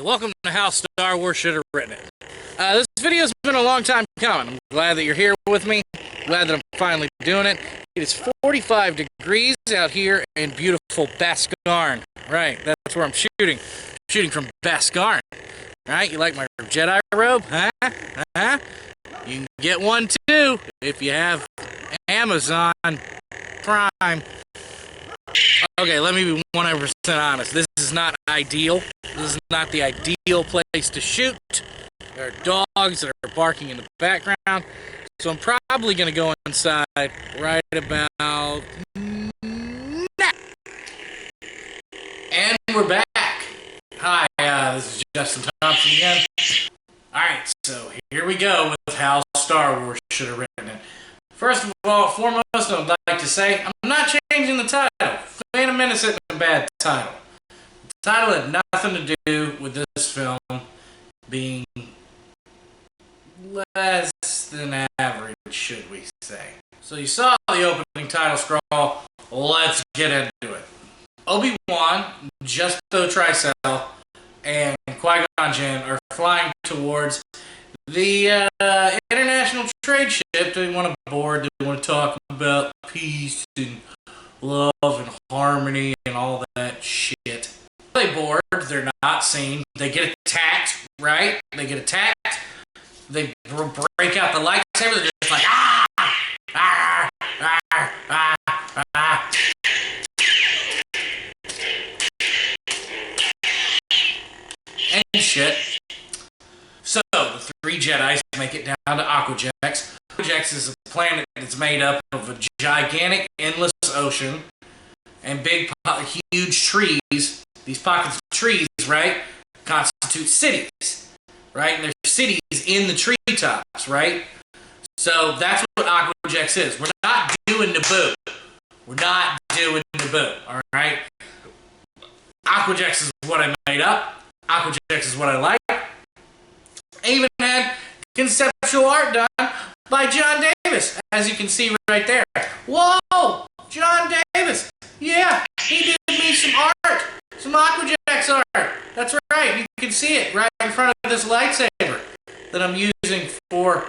Welcome to how Star Wars should have written it. This video's been a long time coming. I'm glad that you're here with me. Glad that I'm finally doing it. It is 45 degrees out here in beautiful Bascar. Right, that's where I'm shooting. Shooting from Bascar. Right, you like my Jedi robe? Huh? Huh? You can get one too if you have Amazon Prime. Okay, let me be 100% honest. This is not ideal. This is not the ideal place to shoot. There are dogs that are barking in the background. So I'm probably going to go inside right about now. And we're back. Hi, this is Justin Thompson again. Alright, so here we go with how Star Wars should have written it. First of all, foremost, I'd like to say, I'm not changing the title. Menace isn't a bad title. The title had nothing to do with this film being less than average, should we say. So you saw the opening title scroll. Let's get into it. Obi-Wan, Justo Tricell, and Qui-Gon Jinn are flying towards the international trade ship. They want to board. They want to talk about peace and love and harmony and all that shit. They board. They're not seen. They get attacked, right? They get attacked. They break out the lightsaber. They're just like, ah! Ah! Ah! Ah! Ah! And shit. So, the three Jedis make it down to Aquax. Aquax is a planet that's made up of a gigantic, endless ocean and big, huge trees. These pockets of trees, right, constitute cities, right? And there's cities in the treetops, right? So that's what Aquax is. We're not doing Naboo. We're not doing Naboo, all right? Aquax is what I made up. Aquax is what I like. I even had conceptual art done by John Davis, as you can see right there. Whoa! John Davis! Yeah, he did me some art. Some Aquax art. That's right, you can see it right in front of this lightsaber that I'm using for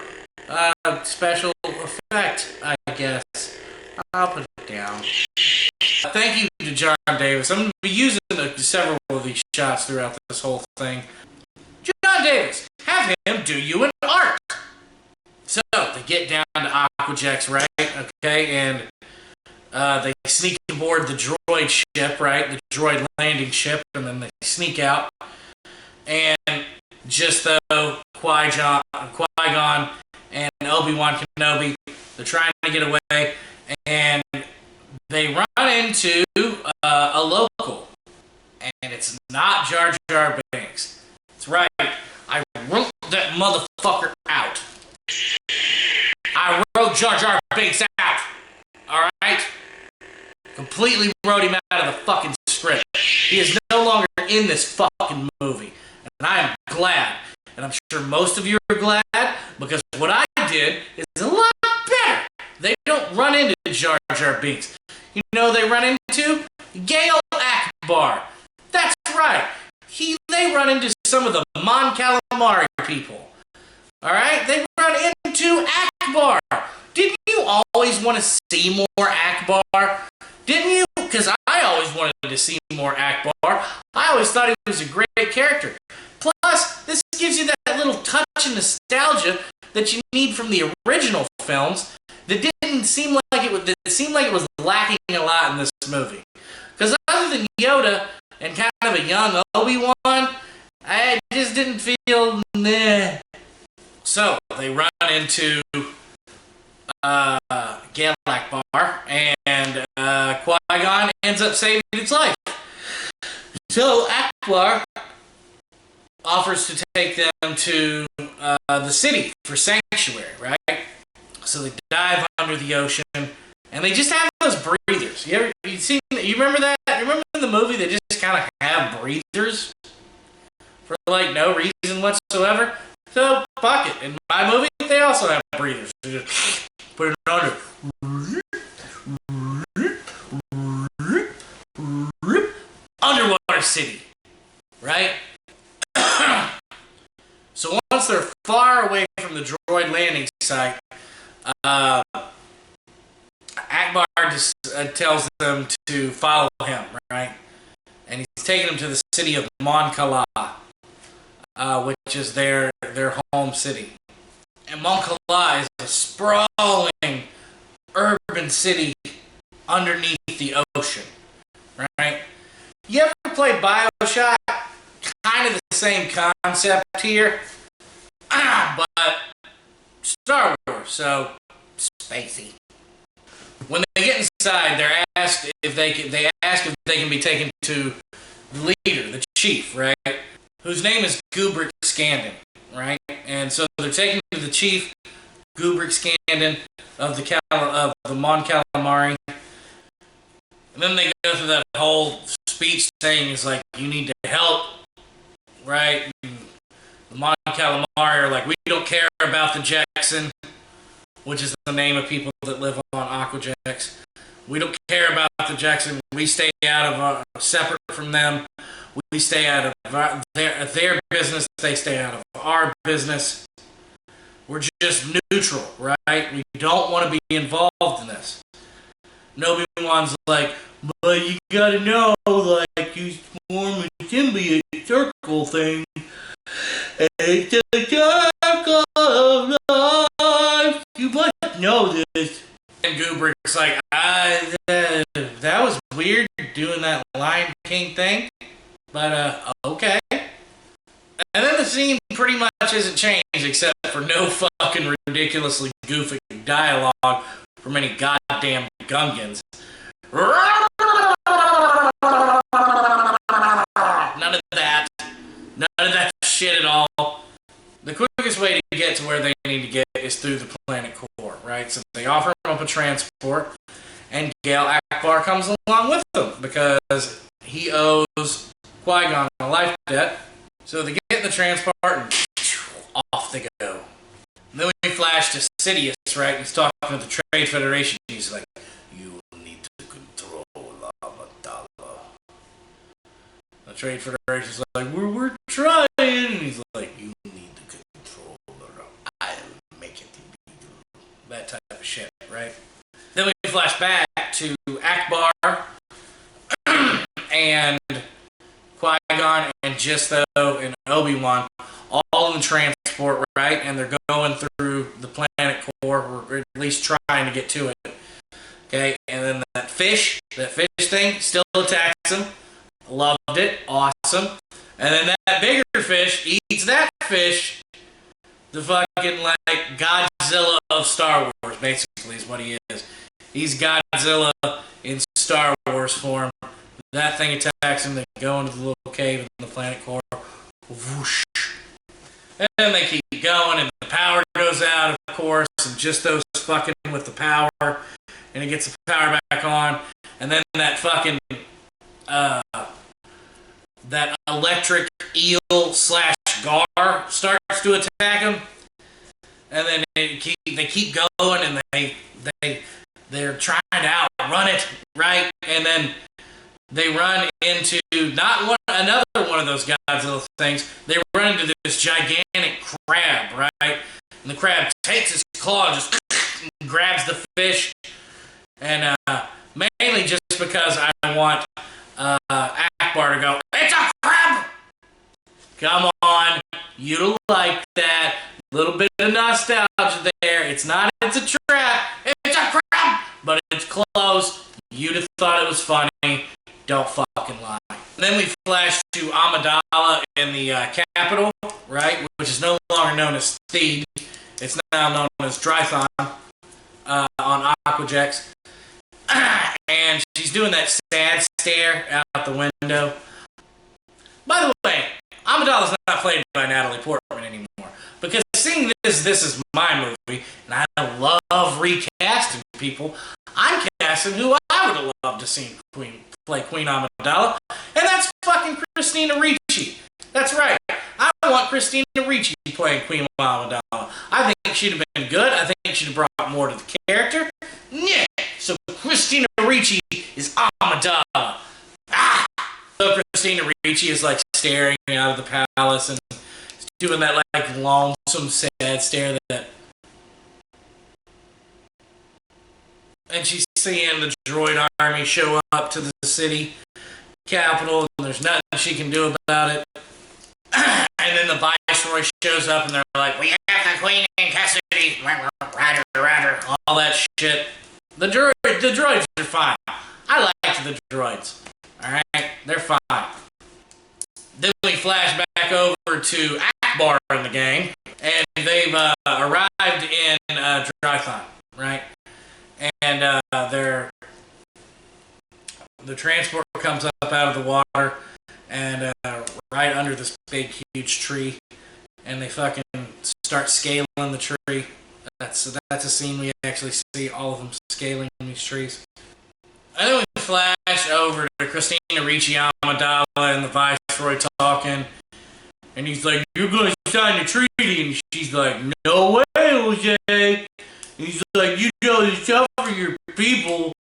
special effect, I guess. I'll put it down. Thank you to John Davis. I'm going to be using several of these shots throughout this whole thing. John Davis, have him do you an art. So, they get down to Aquax, right? Okay, and they sneak aboard the droid ship, right? The droid landing ship, and then they sneak out. And just though Qui-Gon and Obi-Wan Kenobi, they're trying to get away, and they run into a local. And it's not Jar Jar Binks. That's right. I wrote that motherfucker out. I wrote Jar Jar Binks out. Alright? Completely wrote him out of the fucking script. He is no longer in this fucking movie. And I am glad. And I'm sure most of you are glad, because what I did is a lot better. They don't run into Jar Jar Binks. You know they run into? Gale Akbar. That's right. They run into some of the Mon Calamari people. Alright? They run into Akbar. Didn't you always want to see more Akbar? Didn't you? Because I always wanted to see more Akbar. I always thought he was a great character. Plus, this gives you that little touch of nostalgia that you need from the original films that didn't seem like it was, that seemed like it was lacking a lot in this movie. Because other than Yoda and kind of a young Obi-Wan, I just didn't feel meh. So, they run into Gale Akbar, and Qui-Gon ends up saving its life. So, Akbar offers to take them to the city for sanctuary, right? So they dive under the ocean, and they just have those breathers. You remember that? You remember in the movie they just kind of have breathers for like no reason whatsoever? So fuck it. In my movie, they also have breathers. They just put it under. Underwater city, right? So once they're far away from the droid landing site, Akbar just tells them to follow him, right? And he's taking them to the city of Mon Cala, which is their home city. And Mon Cala is a sprawling urban city underneath the ocean, right? You ever play BioShock? Kind of the same concept here, but Star Wars, so spacey. When they get inside, they're asked if they can be taken to the leader, the chief, right? Whose name is Gubrick Skandin, right? And so they're taken to the chief, Gubrick Skandin of the Mon Calamari. And then they go through that whole speech saying, it's like, you need to help, right? And the Mon Calamari are like, we don't care about the Jackson, which is the name of people that live on Aquax. We don't care about the Jackson. We stay out of separate from them. We stay out of their business. They stay out of our business. We're just neutral, right? We don't want to be involved in this. And Obi-Wan's like, but you gotta know, like, you form a symbiote circle thing. It's a circle of life. You must know this. And Gubrick's like, that was weird doing that Lion King thing, but okay. And then the scene pretty much isn't changed except for no fucking ridiculously goofy dialogue from any goddamn Gungans. None of that. None of that shit at all. The quickest way to get to where they need to get is through the planet core, right? So they offer him up a transport, and Gale Akbar comes along with them because he owes Qui-Gon a life debt. So they get in the transport and off they go. And then we flash to Sidious, right? He's talking to the Trade Federation. He's like, you need to control Amidala. The Trade Federation's like, we're trying. And he's like, you need to control her. I'll make it illegal. That type of shit, right? Then we flash back to Akbar and Qui-Gon and Jisto and Obi-Wan all in the transport, right? And they're going through the planet core, or at least trying to get to it. Okay, and then that fish thing still attacks him. Loved it, awesome. And then that bigger fish eats that fish. The fucking, like, Godzilla of Star Wars, basically, is what he is. He's Godzilla in Star Wars form. That thing attacks him, they go into the little cave in the planet core. Whoosh. And then they keep going, and the power goes out, of course, and just those fucking with the power, and it gets the power back on, and then that fucking, that electric eel / gar starts to attack him, and then they keep going, and they're trying to outrun it, right? And then they run into another one of those Godzilla things. They run into this gigantic crab, right? And the crab takes his claw and just grabs the fish. And mainly just because I want Akbar to go, it's a crab! Come on, you'll like that. Little bit of nostalgia there. It's a trap. It's a crab! But it's close. You'd have thought it was funny. Don't fucking lie. And then we flash to Amidala in the capital, right? Which is no longer known as Theed. It's now known as Drython on Aquax. And she's doing that sad stare out the window. By the way, Amidala's not played by Natalie Portman anymore. Because seeing this is my movie, and I love recasting people, I'm casting who I would have loved to see play Queen Amidala, and that's fucking Christina Ricci. That's right. I want Christina Ricci playing Queen Amidala. I think she'd have been good. I think she'd have brought more to the character. Yeah. So Christina Ricci is Amidala. So Christina Ricci is like staring out of the palace and doing that like lonesome, sad stare that. And she's seeing the droid army show up to the city capital, and there's nothing she can do about it. And then the Viceroy shows up, and they're like, "We have the Queen in custody." Rider, all that shit. The droids are fine. I like the droids. Alright? They're fine. Then we flash back over to Akbar and the gang, and they've arrived in Drython, right? And the transport comes up out of the water, and right under this big, huge tree, and they fucking start scaling the tree. That's a scene we actually see all of them scaling these trees. And then we flash over to Christina Ricci, Amidala, and the Viceroy talking. And he's like, "You're going to sign the treaty." And she's like, "No way, Jose." And he's like, "You know, to suffer your people,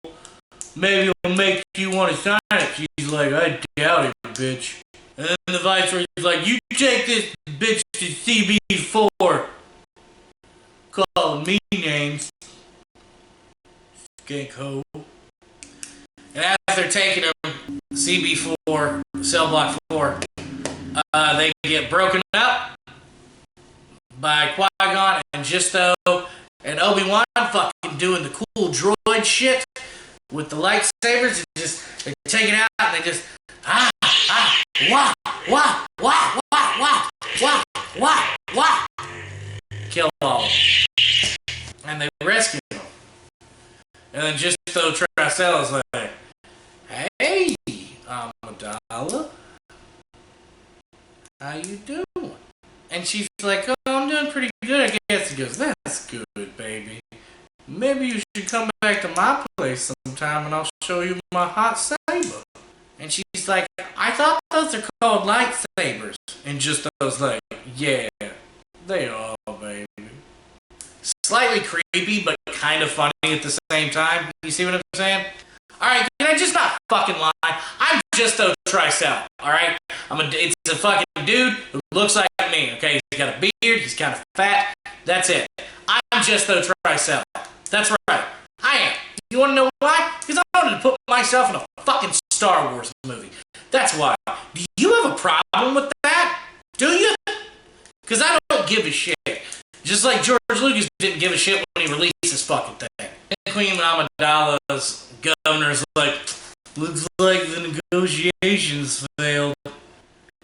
maybe it'll make you want to sign it." She's like, "I doubt it, bitch." And then the Viceroy's like, "You take this bitch to CB4. Calling me names. Skank ho." And as they're taking him, CB4, cell block 4, they get broken up by Qui-Gon and Jisto and Obi-Wan fucking doing the cool droid shit with the lightsabers. And just, they take it out and they just, wah, wah, wah, wah, wah, wah, wah. Kill all of them. And they rescue them. And then Jisto Tracella's like, "Hey, Amidala, how you doing?" And she's like, "Oh, I'm doing pretty good, I guess." He goes, "That's good, baby. Maybe you should come back to my place sometime and I'll show you my hot saber." And she's like, "I thought those are called lightsabers." And Jisto's like, "Yeah, they are, baby." Slightly creepy, but kind of funny at the same time. You see what I'm saying? Alright, can I just not fucking lie? I'm Jisto Tricell, alright? It's a fucking dude who looks like me, okay? He's got a beard, he's kind of fat, that's it. I'm Jisto Tricell. That's right. I am. You wanna know why? Because I wanted to put myself in a fucking Star Wars movie. That's why. Do you have a problem with that? Do you? Because I don't give a shit. Just like George Lucas didn't give a shit when he released this fucking thing. And Queen Amidala's governor's like, "Looks like the negotiations failed."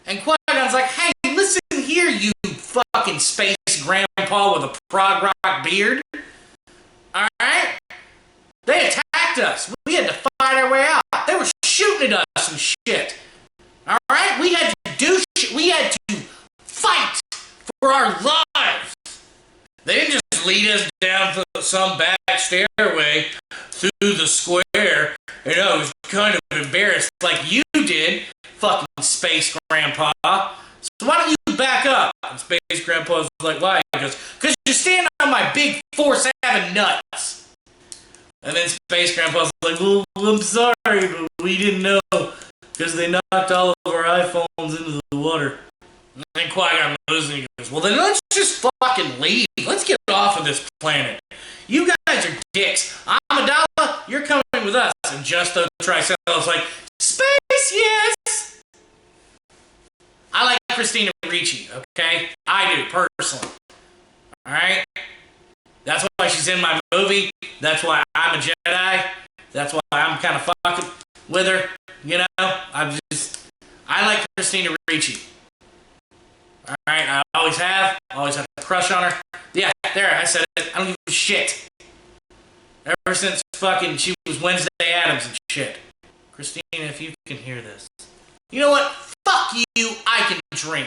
And Qui-Gon's like, "Hey, listen here, you fucking space grandpa with a prog rock beard. Alright? They attacked us. We had to fight our way out. They were shooting at us and shit. Alright? We had to do shit. We had to fight for our lives. They didn't just lead us down some back stairway through the square, and I was kind of embarrassed like you did, fucking space grandpa. So why don't you back up?" And space grandpa's like, "Why?" He goes, "Because you're standing on my big force-having nuts." And then space grandpa's like, "Well, I'm sorry, but we didn't know, because they knocked all of our iPhones into the water." And then Qui-Gon moves and he goes, "Well, then let's just fucking leave. Let's get off of this planet. You guys are dicks. Amidala, you're coming with us." And Jisto Tricell's like, "Space, yes." I like Christina Ricci, okay? I do, personally. Alright? That's why she's in my movie. That's why I'm a Jedi. That's why I'm kind of fucking with her. You know? I like Christina Ricci. Alright, I always have a crush on her. Yeah, there, I said it. I don't give a shit. Ever since fucking she was Wednesday Addams and shit. Christina, if you can hear this. You know what? Fuck you, I can dream.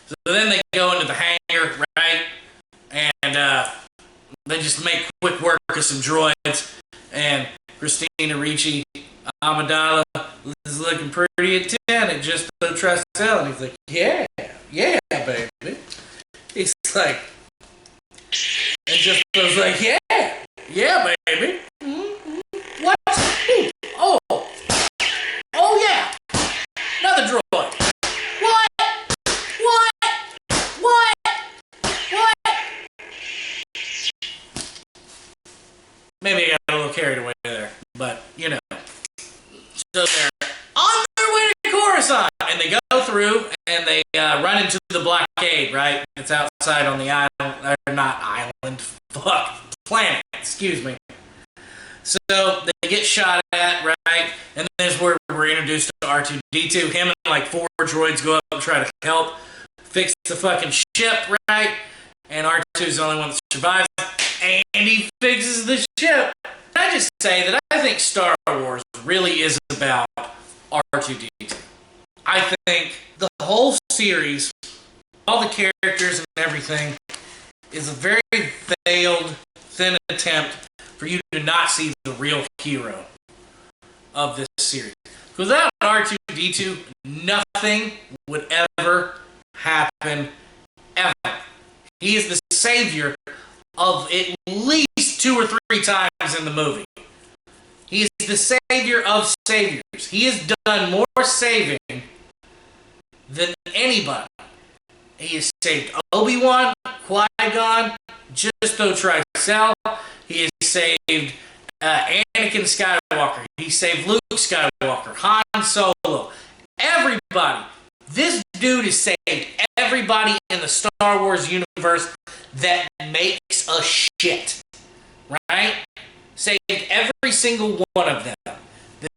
So then they go into the hangar, right? And they just make quick work of some droids. And Christina Ricci, Amidala, is looking pretty at 10 and just don't trust Tricell. And he's like, yeah, baby. He's like, and just goes like, yeah, baby. Mm-hmm. What? Oh yeah. Another droid. What? a little carried away there. But, you know. So they're on their way to Coruscant. And they go through and they run into the blockade, right? It's outside on the island. Or not island. Fuck. Planet. Excuse me. So they get shot at, right? And this is where we're introduced to R2-D2. Him and like 4 droids go up and try to help fix the fucking ship, right? And R2's the only one that survives. And he fixes the ship. I just say that I think Star Wars really is about R2-D2. I think the whole series, all the characters and everything, is a very veiled, thin attempt for you to not see the real hero of this series. Without R2-D2, nothing would ever happen, ever. He is the savior of at least 2 or 3 times in the movie. He is the savior of saviors. He has done more saving than anybody. He has saved Obi-Wan, Qui-Gon, Justo Tricell. He has saved Anakin Skywalker. He saved Luke Skywalker, Han Solo, everybody. This dude has saved everybody in the Star Wars universe that makes a shit. Right? Saved every single one of them.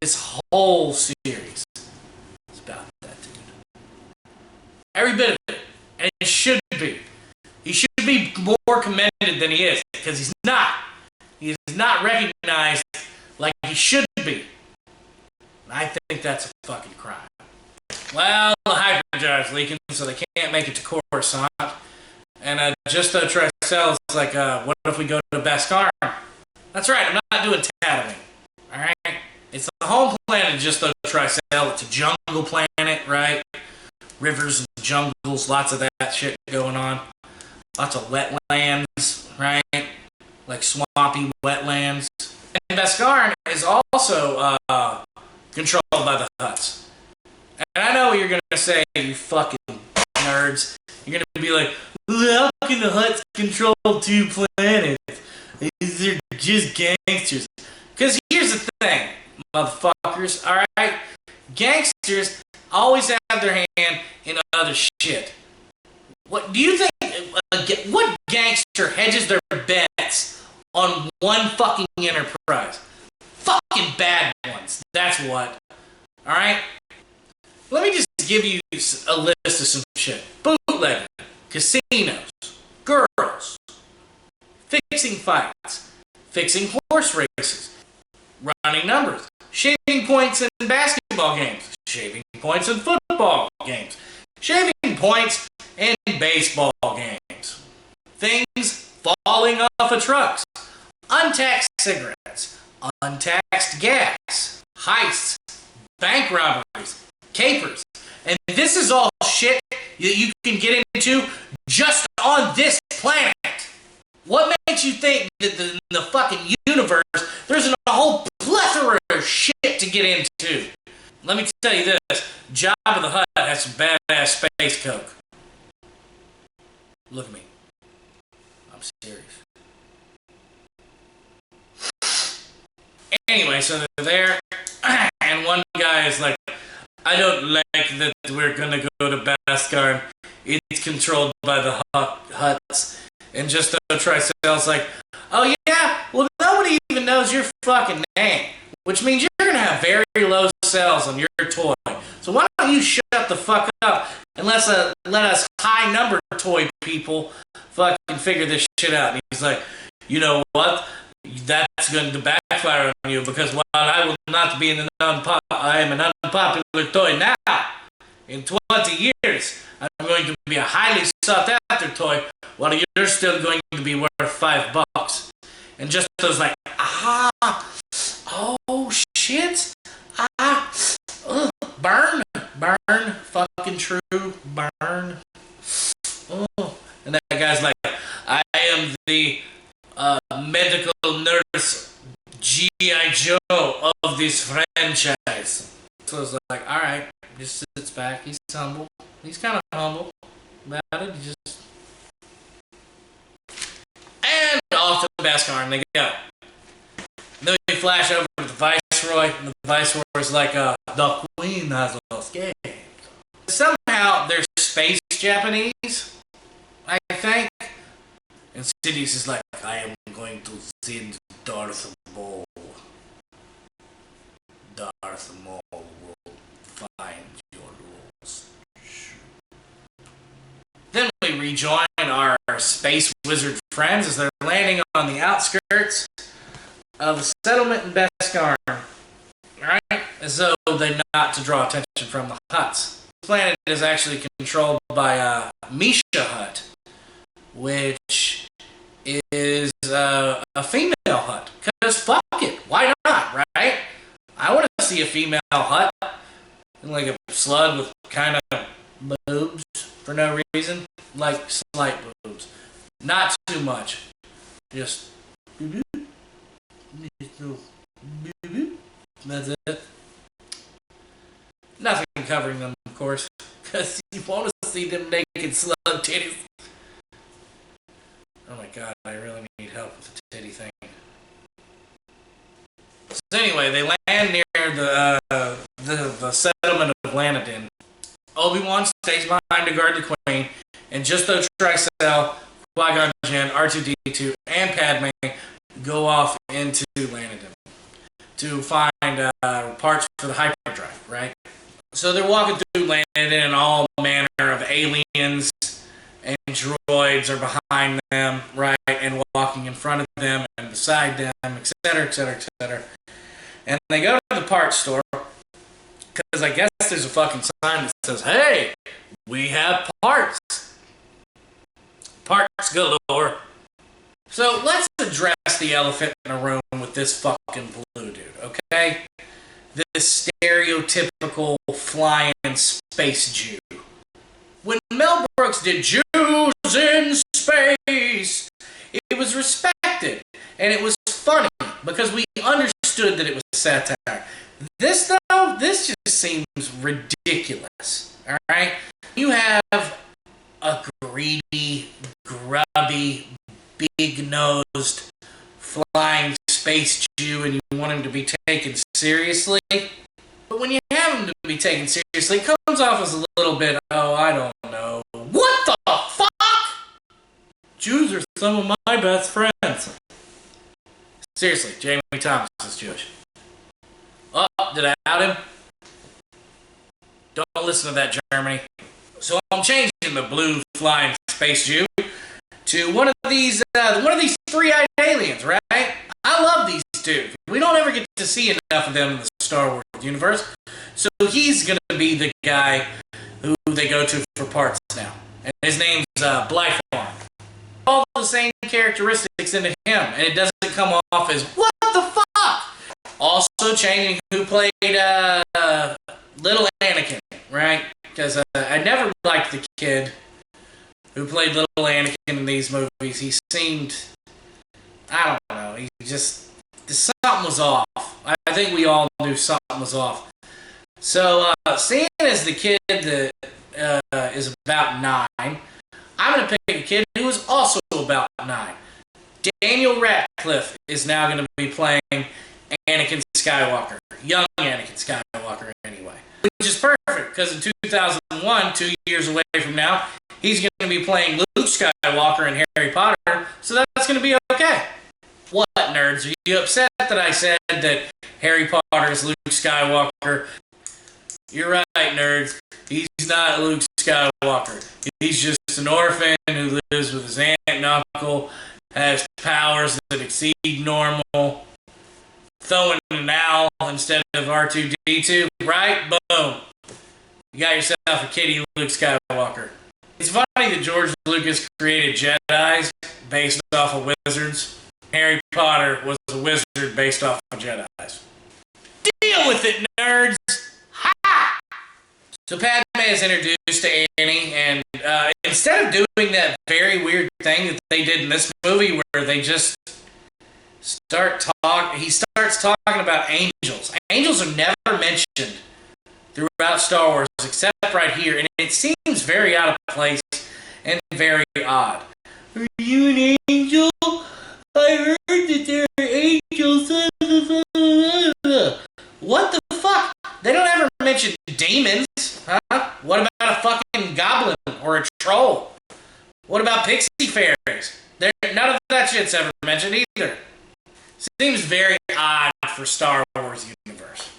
This whole series is about that dude. Every bit of it. And it should be. He should be more commended than he is, because he's not. He is not recognized like he should be. And I think that's a fucking crime. Well, the hyperdrive's leaking, so they can't make it to Coruscant. And Justo Tricell is like, what if we go to Bascar? That's right, I'm not doing Tatooine. Alright? It's the home planet of Justo Tricell. It's a jungle planet, right? Rivers and jungles, lots of that shit going on. Lots of wetlands, right? Like swampy wetlands. And Bascar is also controlled by the Hutts. And I know what you're going to say, you fucking nerds. You're going to be like, how can the Hutts control 2 planets? These are just gangsters. Because here's the thing, motherfuckers, alright? Gangsters always have their hand in other shit. What do you think? What gangster hedges their bets on one fucking enterprise? Fucking bad ones. That's what. Alright? Let me just give you a list of some shit. Bootlegging, casinos, girls, fixing fights, fixing horse races, running numbers, shaving points in basketball games, shaving points in football games, shaving points in baseball games, things falling off of trucks, untaxed cigarettes, untaxed gas, heists, bank robberies, capers. And this is all shit that you can get into just on this planet. What makes you think that in the fucking universe there's a whole plethora of shit to get into? Let me tell you this. Jabba the Hutt has some badass space coke. Look at me. I'm serious. Anyway, so they're there, and one guy is like, I don't like that we're gonna go to Bascar. It's controlled by the Hutts. And Justo Tricell's like, oh yeah? Well, nobody even knows your fucking name. Which means you're gonna have very low sales on your toy. So why don't you shut the fuck up and let us high-number toy people fucking figure this shit out. And he's like, you know what? That's going to backfire on you, because while I will not be I am an unpopular toy now. In 20 years, I'm going to be a highly sought-after toy, while you're still going to be worth $5. And just was like, oh shit, burn, fucking true, burn. Oh. And that guy's like, I am the medical nurse G.I. Joe of this franchise. So I was like, alright, just sits back, he's humble. He's kind of humble about it, he just... And off to the Bascar and they go. Then flash over to the Viceroy, and the Viceroy's like, the Queen has escaped. Somehow they're space Japanese, I think. And Sidious is like, I am going to send Darth Maul. Darth Maul will find your rules. Then we rejoin our space wizard friends as they're landing on the outskirts of a settlement in Bascar. Right? As though they're not to draw attention from the Hutts. This planet is actually controlled by Misha Hutt, which is a female Hutt. Because fuck it, why not, right? I want to see a female Hutt, like a slug with kind of boobs for no reason, like slight boobs, not too much, just that's it. Nothing covering them, of course, because you want to see them naked slug titties. Oh my god, I really need help with the titty thing. So anyway, they land near the settlement of Lanadin. Obi-Wan stays behind to guard the Queen, and just though Trexel, Qui-Gon Jinn, R2-D2, and Padme go off into Lanadin to find parts for the hyperdrive, right? So they're walking through Lanadin, and all manner of aliens and droids are behind them, right, and walking in front of them and beside them, etc., etc., etc. And they go to the parts store, because I guess there's a fucking sign that says, hey, we have parts. Parts galore. So let's address the elephant in the room with this fucking blue dude, okay? This stereotypical flying space Jew. When Mel Brooks did Jews in Space, it was respected, and it was funny, because we understood that it was satire. This, though, this just seems ridiculous, alright? You have a greedy, grubby, big-nosed, flying space Jew, and you want him to be taken seriously. But when you have him to be taken seriously, it comes off as a little bit, oh, I don't know. What the fuck? Jews are some of my best friends. Seriously, Jamie Thompson is Jewish. Oh, did I out him? Don't listen to that, Germany. So I'm changing the blue flying space Jew to one of these three-eyed aliens, right? I love these two. We don't ever get to see enough of them in the Star Wars universe. So he's going to be the guy who they go to for parts now. And his name's Blythorn. All the same characteristics into him, and it doesn't come off as, what the fuck? Also changing who played little Anakin, right? Because I never liked the kid who played little Anakin in these movies. He seemed, I don't know, he just, something was off. I think we all knew something was off. So, seeing as the kid that is about 9, I'm going to pick a kid who is also about 9. Daniel Radcliffe is now going to be playing Anakin Skywalker. Young Anakin Skywalker, anyway. Which is perfect, because in 2001, 2 years away from now, he's going to be playing Luke Skywalker in Harry Potter, so that's going to be okay. What, nerds? Are you upset that I said that Harry Potter is Luke Skywalker? You're right, nerds. He's not Luke Skywalker. He's just an orphan who lives with his aunt and uncle, has powers that exceed normal, throwing an owl instead of R2-D2, right? Boom. You got yourself a kitty Luke Skywalker. It's funny that George Lucas created Jedis based off of wizards. Harry Potter was a wizard based off of Jedis. Deal with it, nerds! Ha! So Padme is introduced to Annie, and instead of doing that very weird thing that they did in this movie where they just he starts talking about angels. Angels are never mentioned throughout Star Wars except right here, and it seems very out of place and very odd. Are you an angel? I heard that there are angels. mentioned either. Seems very odd for Star Wars universe.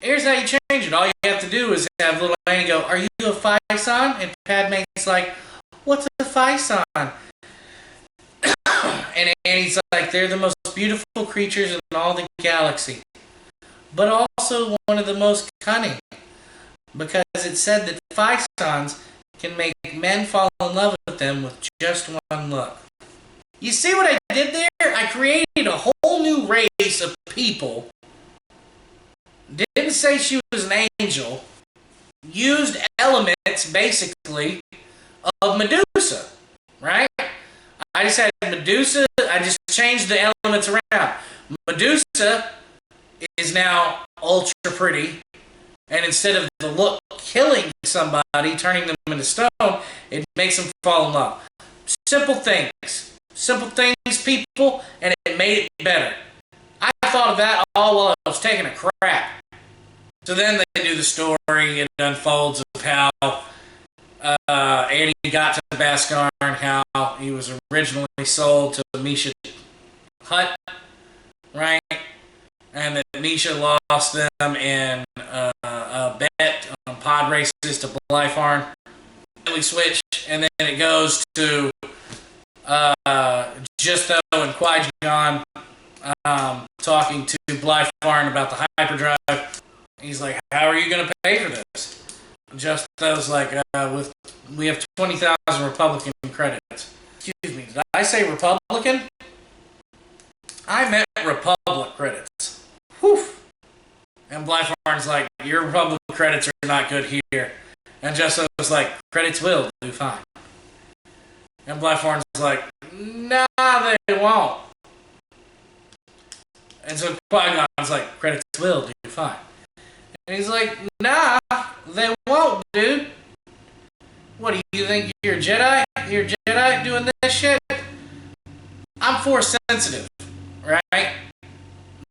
Here's how you change it. All you have to do is have little Annie go, "Are you a Physon?" And Padme's like, "What's a Physon?" And Annie's like, "They're the most beautiful creatures in all the galaxy, but also one of the most cunning, because it's said that Physons can make men fall in love with them with just one look." You see what I did there? I created a whole new race of people. Didn't say she was an angel. Used elements, basically, of Medusa. Right? I just had Medusa. I just changed the elements around. Medusa is now ultra pretty. And instead of the look killing somebody, turning them into stone, it makes them fall in love. Simple things. Simple things, people, and it made it better. I thought of that all while I was taking a crap. So then they do the story, it unfolds of how Annie got to Bascar and how he was originally sold to Misha Hut, right? And that Misha lost them in a bet on pod races to Blyfarn. We switch, and then it goes to Justo and Qui-Gon talking to Blyfarn about the hyperdrive. He's like, "How are you going to pay for this?" Justo's like, we have 20,000 Republican credits. Excuse me, did I say Republican? I meant Republic credits. Whew. And Blyfarn's like, "Your Republic credits are not good here." And Justo was like, "Credits will do fine." And Blyfarn's like, "Nah, they won't." And so Qui-Gon's like, "Credits will do fine." And he's like, "Nah, they won't, dude. What, do you think you're a Jedi? You're a Jedi doing this shit?" I'm force sensitive, right?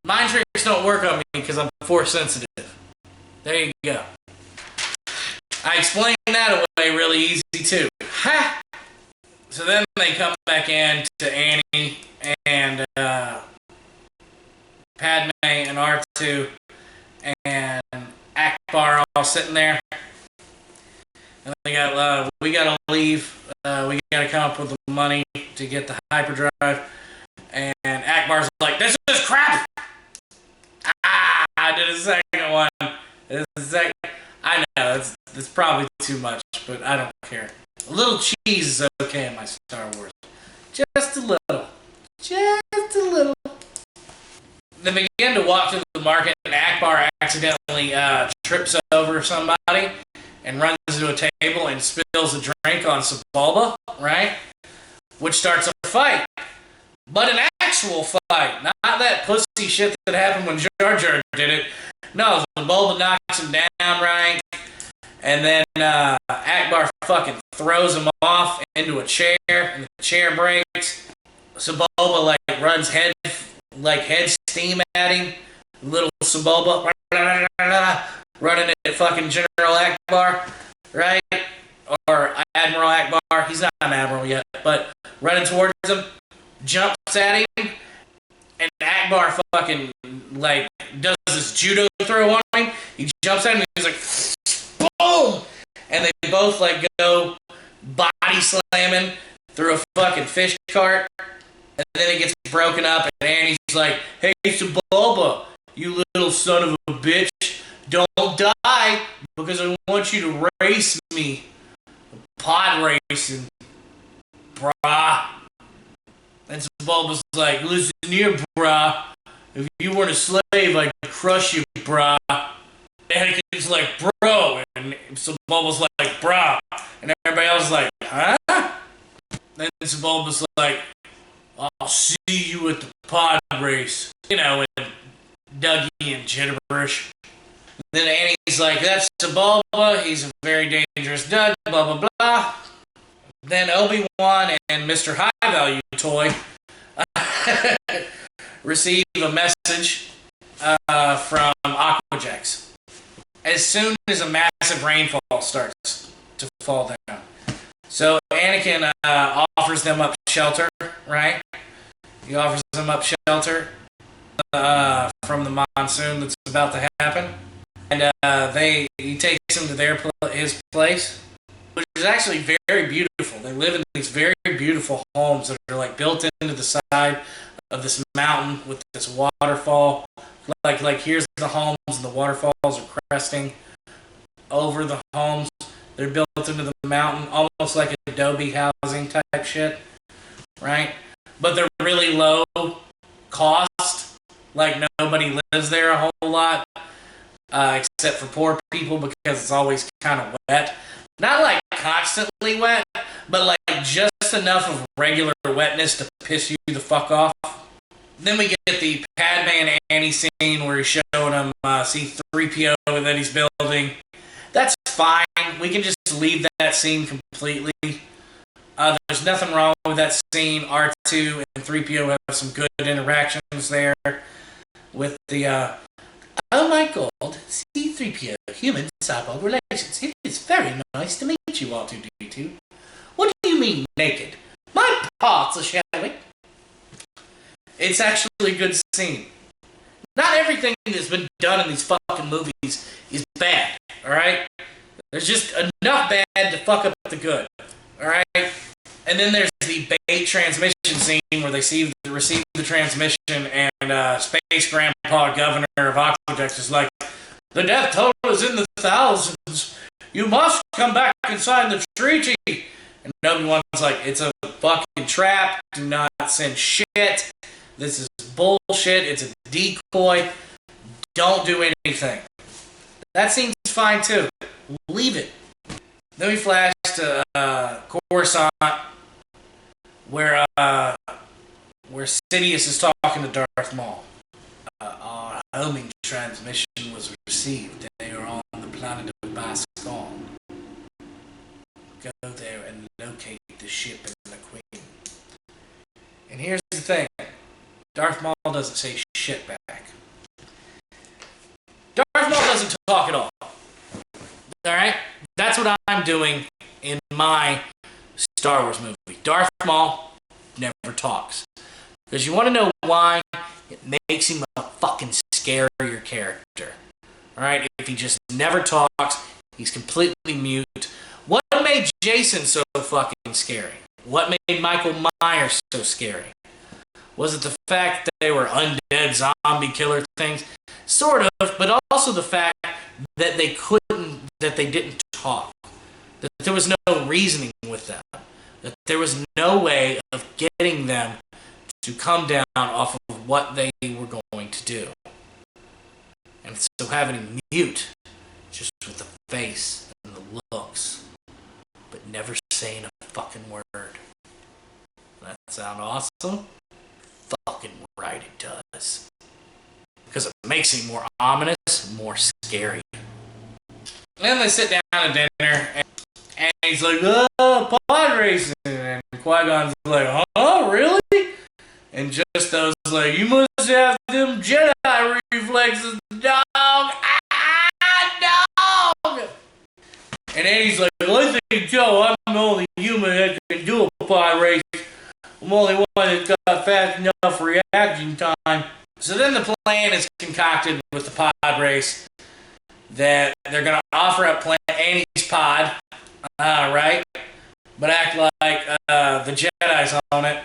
Mind tricks don't work on me because I'm force sensitive. There you go. I explained that away really easy too. Ha! So then they come back in to Annie and Padme and R2 and Akbar all sitting there. And they got, we gotta leave. We gotta come up with the money to get the hyperdrive. And Akbar's like, "This is crap!" I did a second one. I know, it's probably too much, but I don't care. A little cheese is okay in my Star Wars. Just a little. Just a little. They begin to walk through the market, and Akbar accidentally trips over somebody and runs into a table and spills a drink on Sebulba, right? Which starts a fight. But an actual fight, not that pussy shit that happened when Jar Jar did it. No, Sebulba knocks him down, right? And then Akbar fucking throws him off into a chair, and the chair breaks. Sebulba runs head steam at him. Little Sebulba running at fucking General Akbar, right? Or Admiral Akbar. He's not an admiral yet, but running towards him, jumps at him, and Akbar fucking does this judo throw on him. He jumps at him, and he's like, boom! And they both go body slamming through a fucking fish cart. And then it gets broken up, and Annie's like, "Hey, Sebulba, you little son of a bitch, don't die, because I want you to race me. Pod racing, brah." And Sebulba's like, "Listen here, brah. If you weren't a slave, I'd crush you, brah." Anakin's like, "Bro," and Sebulba's like, "Brah." And everybody else is like, "Huh?" Then Sebulba's like, "I'll see you at the pod race." You know, with Dougie and gibberish. Then Annie's like, "That's Sebulba. He's a very dangerous Doug, blah, blah, blah." Then Obi-Wan and Mr. High Value Toy receive a message from Aquax. As soon as a massive rainfall starts to fall down. So Anakin offers them up shelter, right? He offers them up shelter from the monsoon that's about to happen, and he takes them to his place, which is actually very beautiful. They live in these very beautiful homes that are like built into the side of this mountain with this waterfall. Like here's the homes, and the waterfalls are cresting over the homes. They're built into the mountain, almost like adobe housing type shit, right? But they're really low cost. Like nobody lives there a whole lot, except for poor people because it's always kind of wet. Not like constantly wet, but like just enough of regular wetness to piss you the fuck off. Then we get the Padme and Annie scene where he's showing them C-3PO that he's building. That's fine. We can just leave that scene completely. There's nothing wrong with that scene. R2 and 3PO have some good interactions there with the, oh my god, C-3PO, human cyborg relations. It is very nice to meet you, R2-D2. What do you mean naked? My parts are showing. It's actually a good scene. Not everything that's been done in these fucking movies is bad, alright? There's just enough bad to fuck up the good, alright? And then there's the bait transmission scene where they receive the transmission and Space Grandpa Governor of Aquax is like, the death toll is in the thousands. You must come back and sign the treaty. And Obi-Wan's like, it's a fucking trap. Do not send shit. This is bullshit. It's a decoy. Don't do anything. That seems fine too. Leave it. Then we flash to Coruscant, where Sidious is talking to Darth Maul. Our homing transmission was received. They are on the planet of Bascar. Go there and locate the ship and the Queen. And here's the thing. Darth Maul doesn't say shit back. Darth Maul doesn't talk at all. Alright? That's what I'm doing in my Star Wars movie. Darth Maul never talks. Because you want to know why? It makes him a fucking scarier character. Alright? If he just never talks, he's completely mute. What made Jason so fucking scary? What made Michael Myers so scary? Was it the fact that they were undead zombie killer things? Sort of, but also the fact that they didn't talk. That there was no reasoning with them. That there was no way of getting them to come down off of what they were going to do. And so having him mute, just with the face and the looks, but never saying a fucking word. That sound awesome? Fucking right it does. Because it makes him more ominous, more scary. Then they sit down at dinner, and he's like, oh, pod racing. And Qui-Gon's like, oh, really? And just those like, you must have them Jedi reflexes, dog. Ah, dog. And Andy's like, well, I think, Joe, I'm the only human that can do a pod race. I'm the only one that's got fast enough reaction time. So then the plan is concocted with the pod race that they're going to offer up Annie's pod, right? But act like the Jedi's on it.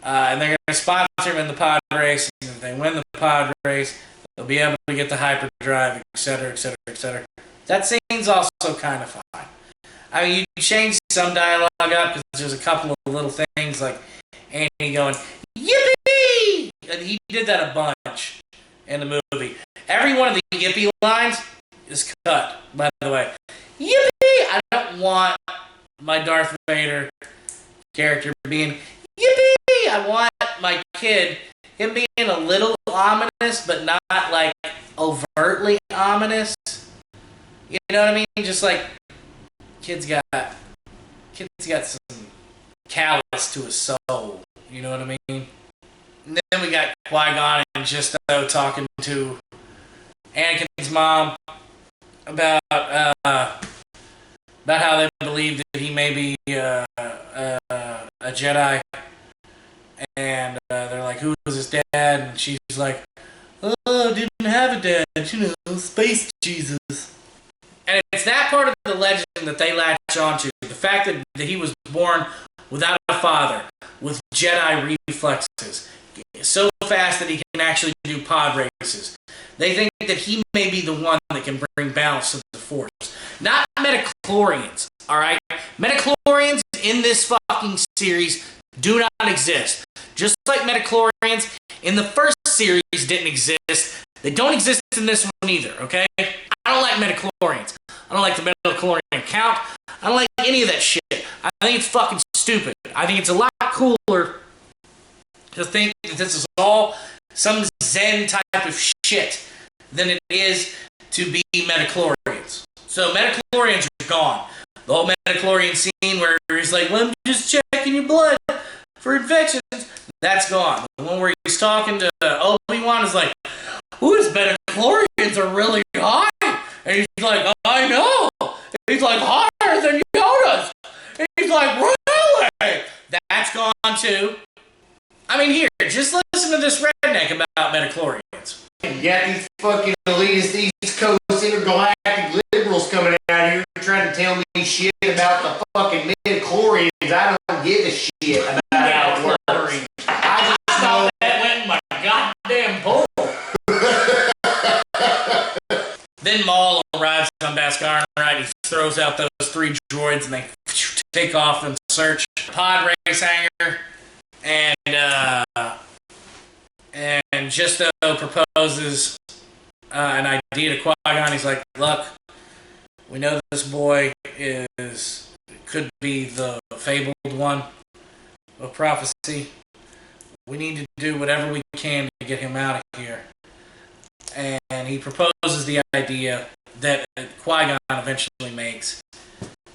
And they're going to sponsor him in the pod race. And if they win the pod race, they'll be able to get the hyperdrive, etc., etc., etc. That scene's also kind of fine. I mean, you change some dialogue up because there's a couple of little things like Annie going, yippee! And he did that a bunch in the movie. Every one of the yippee lines is cut, by the way. Yippee! I don't want my Darth Vader character being, yippee! I want my kid, him being a little ominous, but not like overtly ominous. You know what I mean? Just like, kid's got some callous to his soul. You know what I mean? And then we got Qui-Gon and Jisto talking to Anakin's mom about how they believe that he may be a Jedi, and who was his dad? And she's like, oh, didn't have a dad, you know, space Jesus. And it's that part of the legend that they latch onto. The fact that he was born without a father, with Jedi reflexes, so fast that he can actually do pod races. They think that he may be the one that can bring balance to the Force. Not metachlorians, alright? Metachlorians in this fucking series do not exist. Just like metachlorians in the first series didn't exist, they don't exist in this one either, okay? I don't like metachlorians. I don't like the metachlorian count. I don't like any of that shit. I think it's fucking stupid. I think it's a lot cooler to think that this is all some Zen type of shit than it is to be metachlorians. So metachlorians are gone. The whole metachlorian scene where he's like, well, I'm just checking your blood for infections, that's gone. The one where he's talking to Obi-Wan is like, ooh, his metachlorians are really high. And he's like, I know. He's like, higher than Yoda's. And he's like, really? That's gone too. I mean, here, just listen to this redneck about metachlorians. You got these fucking elitist East Coast intergalactic liberals coming out here trying to tell me shit about the fucking midichlorians. I don't give a shit about how it works. I just know that went in my goddamn bowl. Then Maul arrives on Bascar, right? He throws out those 3 droids and they take off and search pod race hangar. And Justo proposes an idea to Qui-Gon. He's like, look, we know this boy could be the fabled one of prophecy. We need to do whatever we can to get him out of here. And he proposes the idea that Qui-Gon eventually makes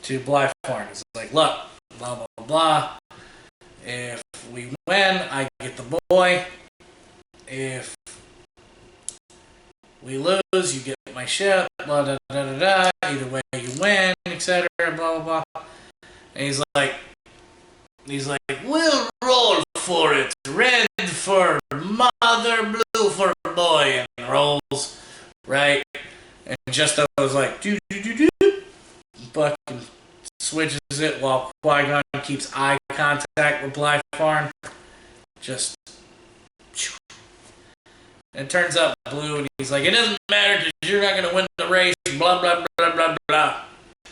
to Blyfarn. He's like, look, blah, blah, blah, blah. If we win, I get the boy. If we lose, you get my ship, blah, da, da, da, da. Either way, you win, etc., blah, blah, blah. And he's like, we'll roll for it. Red for mother, blue for boy. And rolls, right? And Justo was like, do, do, do, do. Fucking switches it while Qui-Gon keeps eye contact with Blyfarn. Just... And it turns out blue, and he's like, it doesn't matter because you're not going to win the race, blah, blah, blah, blah, blah.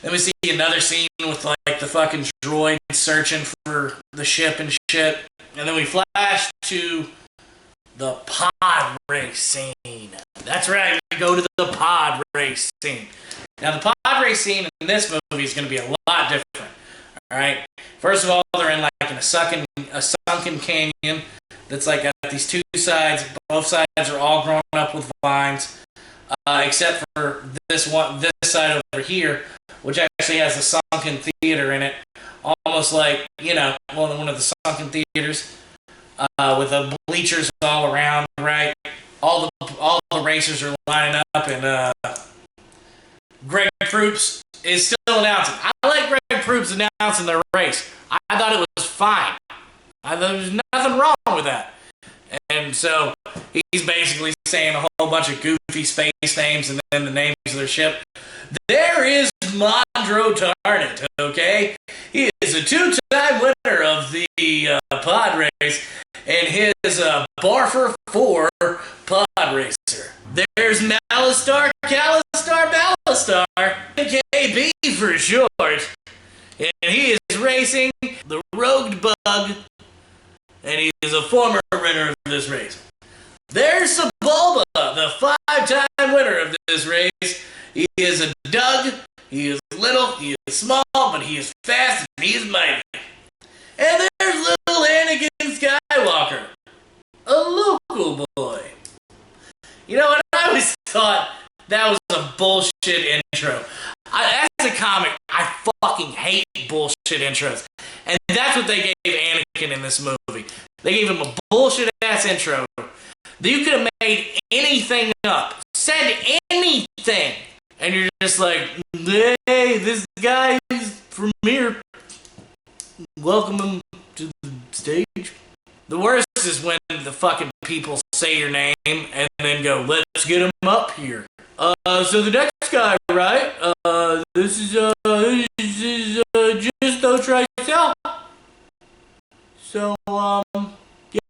Then we see another scene with, like, the fucking droid searching for the ship and shit. And then we flash to the pod race scene. That's right, we go to the pod race scene. Now, the pod race scene in this movie is going to be a lot different. Alright? First of all, they're in, like, a sunken canyon that's, like, got these 2 sides. Both sides are all grown up with vines. Except for this side over here, which actually has a sunken theater in it. Almost like, you know, one of the sunken theaters. With the bleachers all around, right? All the racers are lining up, and Greg Proops is still announcing. I like Greg Proops announcing their race. I thought it was fine. I thought there was nothing wrong with that. And so he's basically saying a whole bunch of goofy space names and then the names of their ship. There is Mondro Tarnit, okay? He is a 2-time winner of the pod race, and his Barfer 4 pod racer. There's Malistar Ballastar, KB for short, and he is racing the Rogued Bug, and he is a former winner of this race. There's Sebulba, the 5-time winner of this race. He is a Doug, he is little, he is small, but he is fast and he is mighty. And there's little Anakin Skywalker, a local boy. You know what? I always thought that was a bullshit intro. As a comic, I fucking hate bullshit intros. And that's what they gave Anakin in this movie. They gave him a bullshit-ass intro. You could have made anything up, said anything, and you're just like, hey, this guy is from here. Welcome him to the stage. The worst is when the fucking people say your name and then go, let's get him up here. So the next guy, right? This is just don't try yourself. So,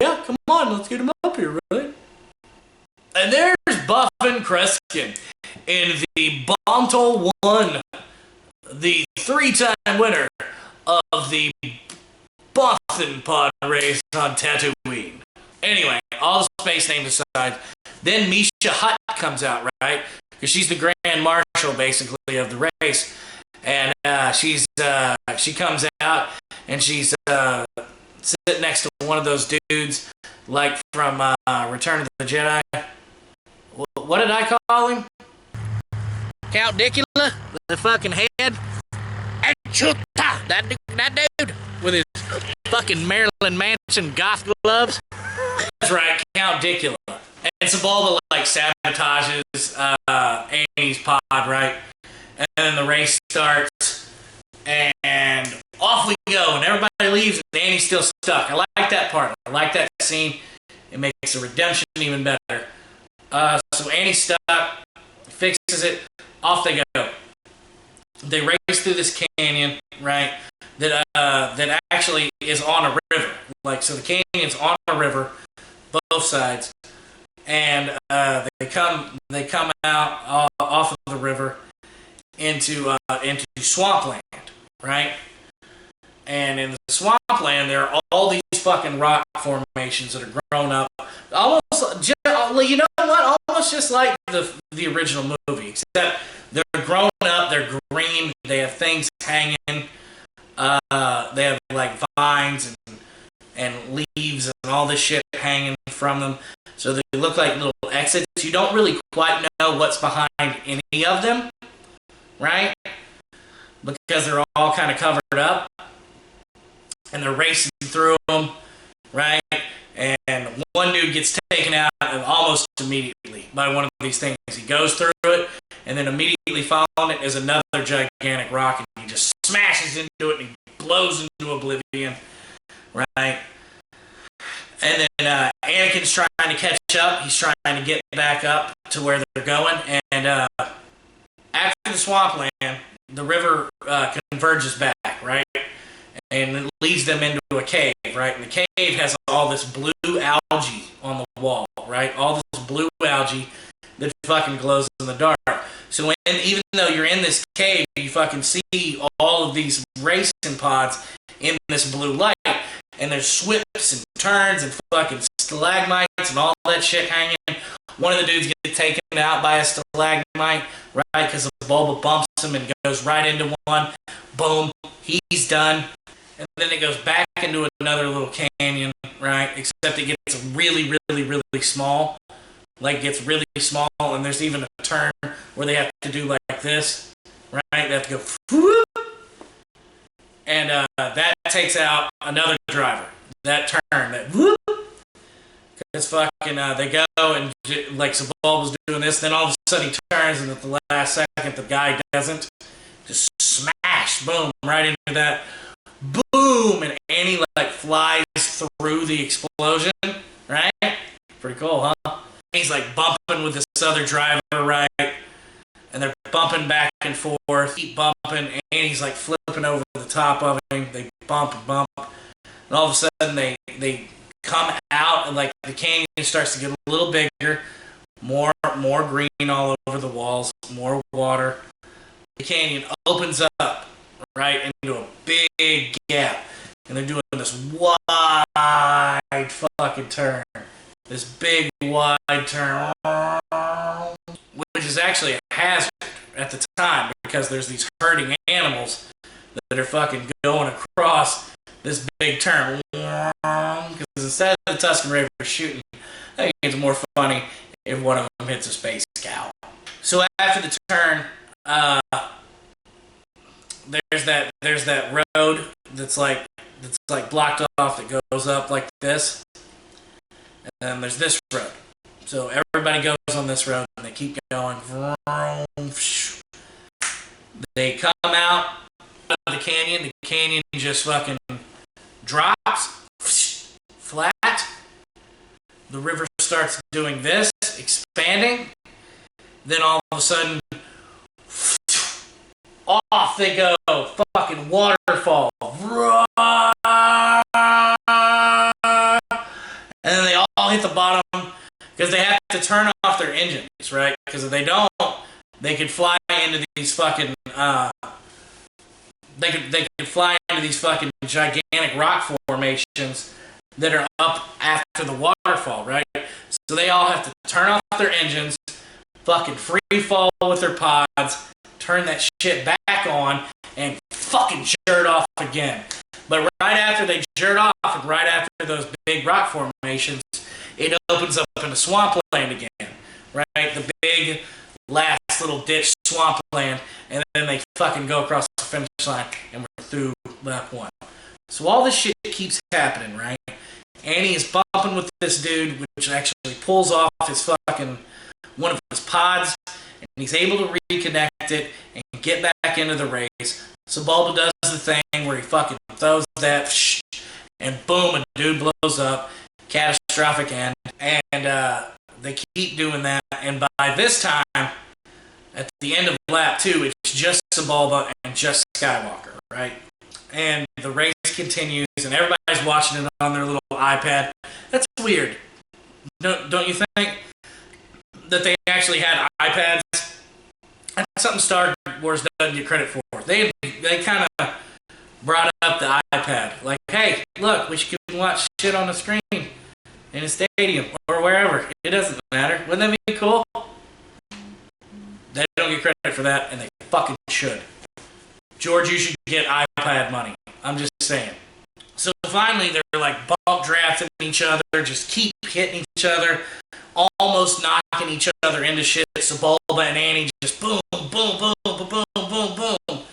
yeah, come on, let's get him up here, right? And there's Buffin Coruscant in the Bontal 1, the 3-time winner of the Boston pod race on Tatooine. Anyway, all the space names aside, then Misha Hutt comes out, right? Because she's the grand marshal, basically, of the race. And she comes out, and she's sitting next to one of those dudes, like from Return of the Jedi. What did I call him? Count Dicula? The fucking head? That dude with his fucking Marilyn Manson goth gloves. That's right, Count Dicula. And Sebulba like sabotages Annie's pod, right? And then the race starts, and off we go, and everybody leaves, and Annie's still stuck. I like that part. I like that scene. It makes the redemption even better. So Annie's stuck, fixes it, off they go. They race through this canyon, right? That actually is on a river. Like, so the canyon's on a river, both sides, and they come out off of the river into swampland, right? And in the swampland, there are all these fucking rock formations that are grown up, almost, you know what? Almost just like the original movie, except they're grown up, they're green, they have things hanging, they have like vines and leaves and all this shit hanging from them, so they look like little exits. You don't really quite know what's behind any of them, right? Because they're all kind of covered up, and they're racing through them, right? And one dude gets taken out almost immediately by one of these things. He goes through it, and then immediately following it is another gigantic rock, and he just smashes into it, and he blows into oblivion, right? And then Anakin's trying to catch up. He's trying to get back up to where they're going, and after the swampland, the river converges back, right? And it leads them into a cave, right? And the cave has all this blue algae on the wall, right? All this blue algae that fucking glows in the dark. So even though you're in this cave, you fucking see all of these racing pods in this blue light, and there's swips and turns and fucking stalagmites and all that shit hanging. One of the dudes gets taken out by a stalagmite, right? Because the Bulba bumps him and goes right into one. Boom, he's done. And then it goes back into another little canyon, right? Except it gets really, really, really small. Like, it gets really small, and there's even a turn where they have to do like this, right? They have to go, whoop, and that takes out another driver. That turn, that whoop, because fucking, they go, and like, Sebulba's doing this, then all of a sudden he turns, and at the last second, the guy doesn't. Just smash, boom, right into that. Boom! And Annie like flies through the explosion, right? Pretty cool, huh? He's like bumping with this other driver, right? And they're bumping back and forth, keep bumping, and Annie's like flipping over the top of him. They bump and bump, and all of a sudden they come out, and like the canyon starts to get a little bigger, more green all over the walls, more water. The canyon opens up, right, into a big gap, and they're doing this wide fucking turn, this big wide turn, which is actually a hazard at the time, because there's these herding animals that are fucking going across this big turn, because instead of the Tusken Raiders shooting, I think it's more funny if one of them hits a space cow. So after the turn, there's that road that's like blocked off that goes up like this, and then there's this road. So everybody goes on this road, and they keep going. They come out of the canyon. The canyon just fucking drops flat, the river starts doing this, expanding. Then all of a sudden, off they go, fucking waterfall. And then they all hit the bottom because they have to turn off their engines, right? Because if they don't, they could fly into these fucking they could fly into these fucking gigantic rock formations that are up after the waterfall, right? So they all have to turn off their engines, fucking free fall with their pods, turn that shit back on, and fucking jerk off again. But right after they jerk off, and right after those big rock formations, it opens up into swampland again, right? The big last little ditch swampland, and then they fucking go across the finish line, and we're through lap 1. So all this shit keeps happening, right? Annie is bumping with this dude, which actually pulls off his fucking one of his pods, and he's able to reconnect it and get back into the race. So Bulba does the thing where he fucking throws that and boom, a dude blows up, catastrophic end, and they keep doing that, and by this time, at the end of lap 2, it's just Bulba and just Skywalker, right? And the race continues, and everybody's watching it on their little iPad. That's weird. Don't you think? That they actually had iPads? That's something Star Wars doesn't get credit for. They kind of brought up the iPad. Like, hey, look, we should watch shit on the screen in a stadium or wherever. It doesn't matter. Wouldn't that be cool? They don't get credit for that, and they fucking should. George, you should get iPad money. I'm just saying. So finally, they're like bump drafting each other, just keep hitting each other, almost knocking each other into shit. So Bulba and Annie just boom, boom, boom, boom, boom, boom, boom.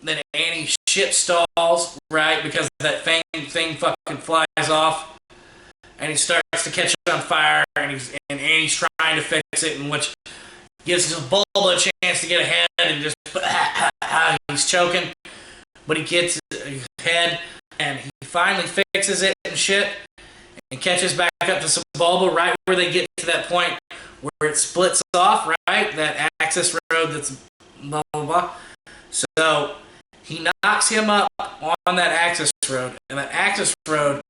Then Annie's ship stalls, right, because that thing fucking flies off, and he starts to catch on fire, and Annie's trying to fix it, and which gives Bulba a chance to get ahead, and just he's choking, but he gets ahead, and he finally fixes it and shit, and catches back up to Bulba right where they get to that point where it splits off, right? That access road that's blah, blah, blah. So he knocks him up on that access road, and that access road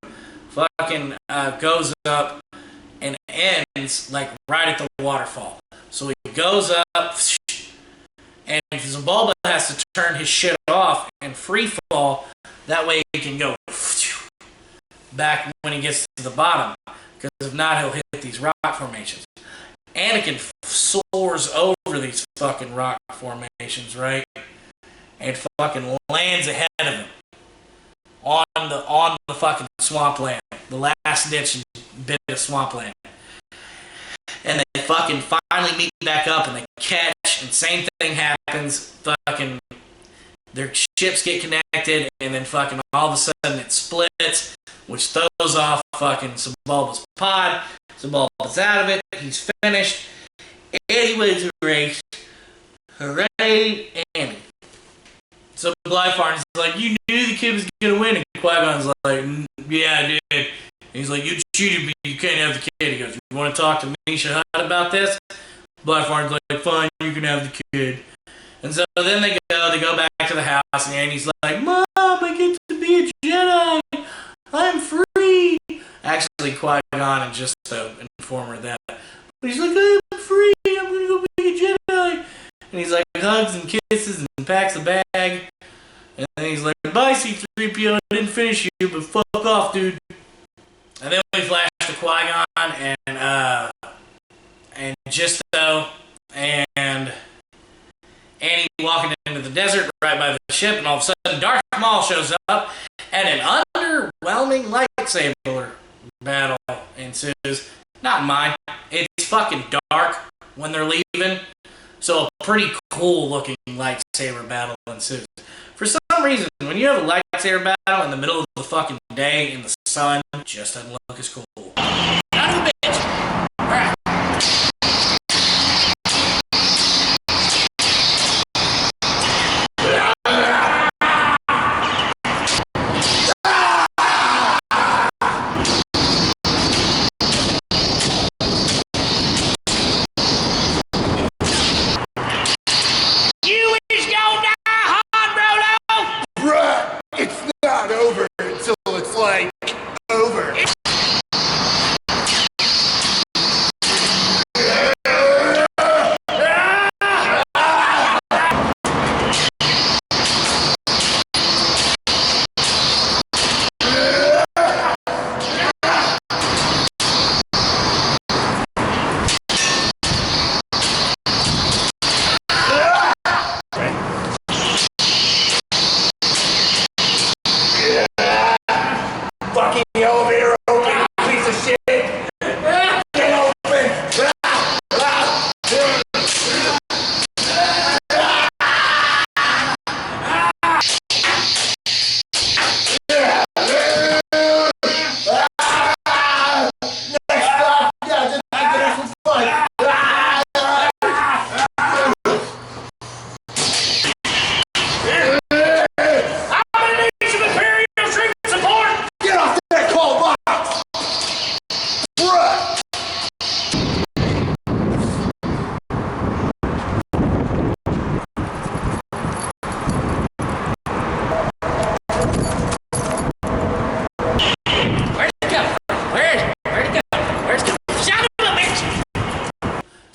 fucking goes up and ends like right at the waterfall. So he goes up, and Bulba has to turn his shit off and free fall. That way he can go back when he gets to the bottom, because if not, he'll hit these rock formations. Anakin soars over these fucking rock formations, right, and fucking lands ahead of him on the fucking swampland, the last ditch bit of swampland. And they fucking finally meet back up, and they catch, and same thing happens. Fucking their ships get connected, and then fucking all of a sudden it splits, which throws off fucking Sebulba's pod. Sebulba's out of it. He's finished. And he wins the race. Hooray, Annie. So Glyfarn's like, you knew the kid was gonna win, and Qui-Gon's like, yeah, I did. And he's like, you cheated me, you can't have the kid. He goes, you want to talk to me, Shahad, about this? Glyfarn's like, fine, you can have the kid. And so then they go back to the house, and Annie's like, Mom, I get to be a Jedi. I'm free. Actually, Qui-Gon and just inform her that. But he's like, I'm free. I'm going to go be a Jedi. And he's like, hugs and kisses and packs a bag. And then he's like, bye, C-3PO. I didn't finish you, but fuck off, dude. And then we flash to Qui-Gon and Jisto and Annie walking into the desert right by the ship, and all of a sudden Darth Maul shows up, and an underwhelming lightsaber battle ensues. Not mine. It's fucking dark when they're leaving, so a pretty cool looking lightsaber battle ensues. For some reason, when you have a lightsaber battle in the middle of the fucking day in the sun, it just doesn't look as cool. Out of the bitch! Alright.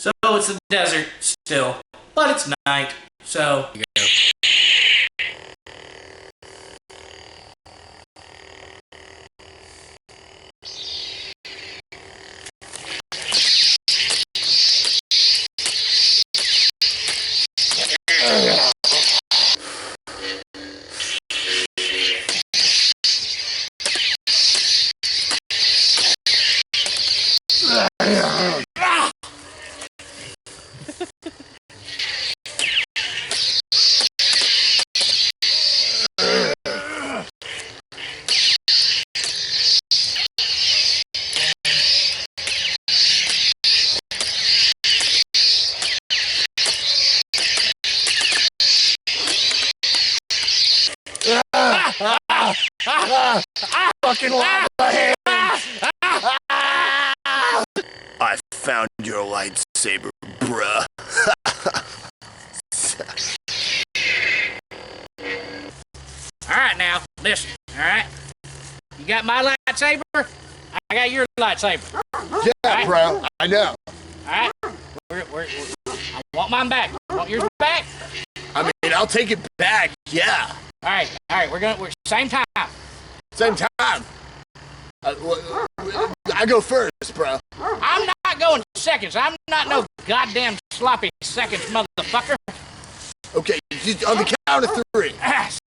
So it's a desert still, but it's night. So you go. I fucking love my hands. I found your lightsaber, bruh. Alright now, listen, alright? You got my lightsaber, I got your lightsaber. Yeah, right. bro, I know. Alright? I want mine back. You want yours back? I mean, I'll take it back, yeah. Alright, we're same time. Same time. I go first, bro. I'm not going seconds. I'm not no goddamn sloppy seconds, motherfucker. Okay, on the count of 3.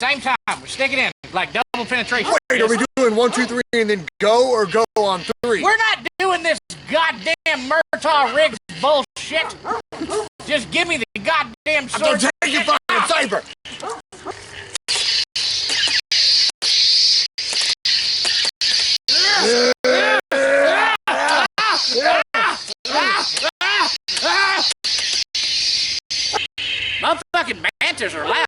Same time. We're sticking in like double penetration. Wait, are we doing 1, 2, 3 and then go, or go on 3? We're not doing this goddamn Murtaugh rigged bullshit. Just give me the goddamn sword. Don't take your fucking saber. Motherfucking banters are loud.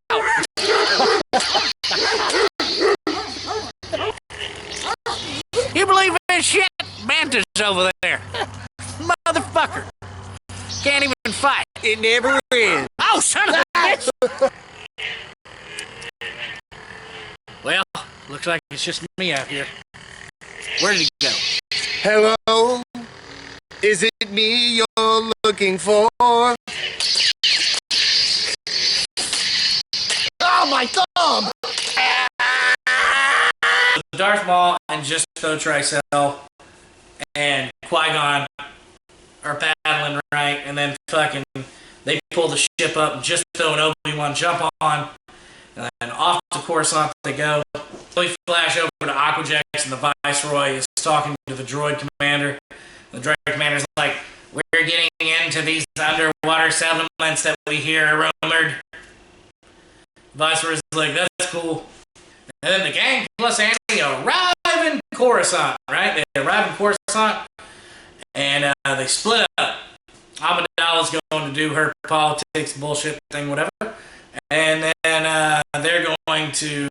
You believe in shit? Banters over there. Motherfucker. Can't even fight. It never ends. Oh, son of a bitch! Well, looks like it's just me out here. Where did he go? Hello? Is it me you're looking for? Oh, my thumb! Darth Maul and Justo Tricell and Qui-Gon are battling, right? And then fucking they pull the ship up and Justo and Obi-Wan jump on, and then off to Coruscant they go. We flash over to Aquax and the Viceroy is talking to the droid commander. The droid commander's like, we're getting into these underwater settlements that we hear are rumored. Viceroy's like, that's cool. And then the gang plus Annie arrive in Coruscant, right? They arrive in Coruscant, and they split up. Amidala's going to do her politics bullshit thing, whatever. And then they're going to,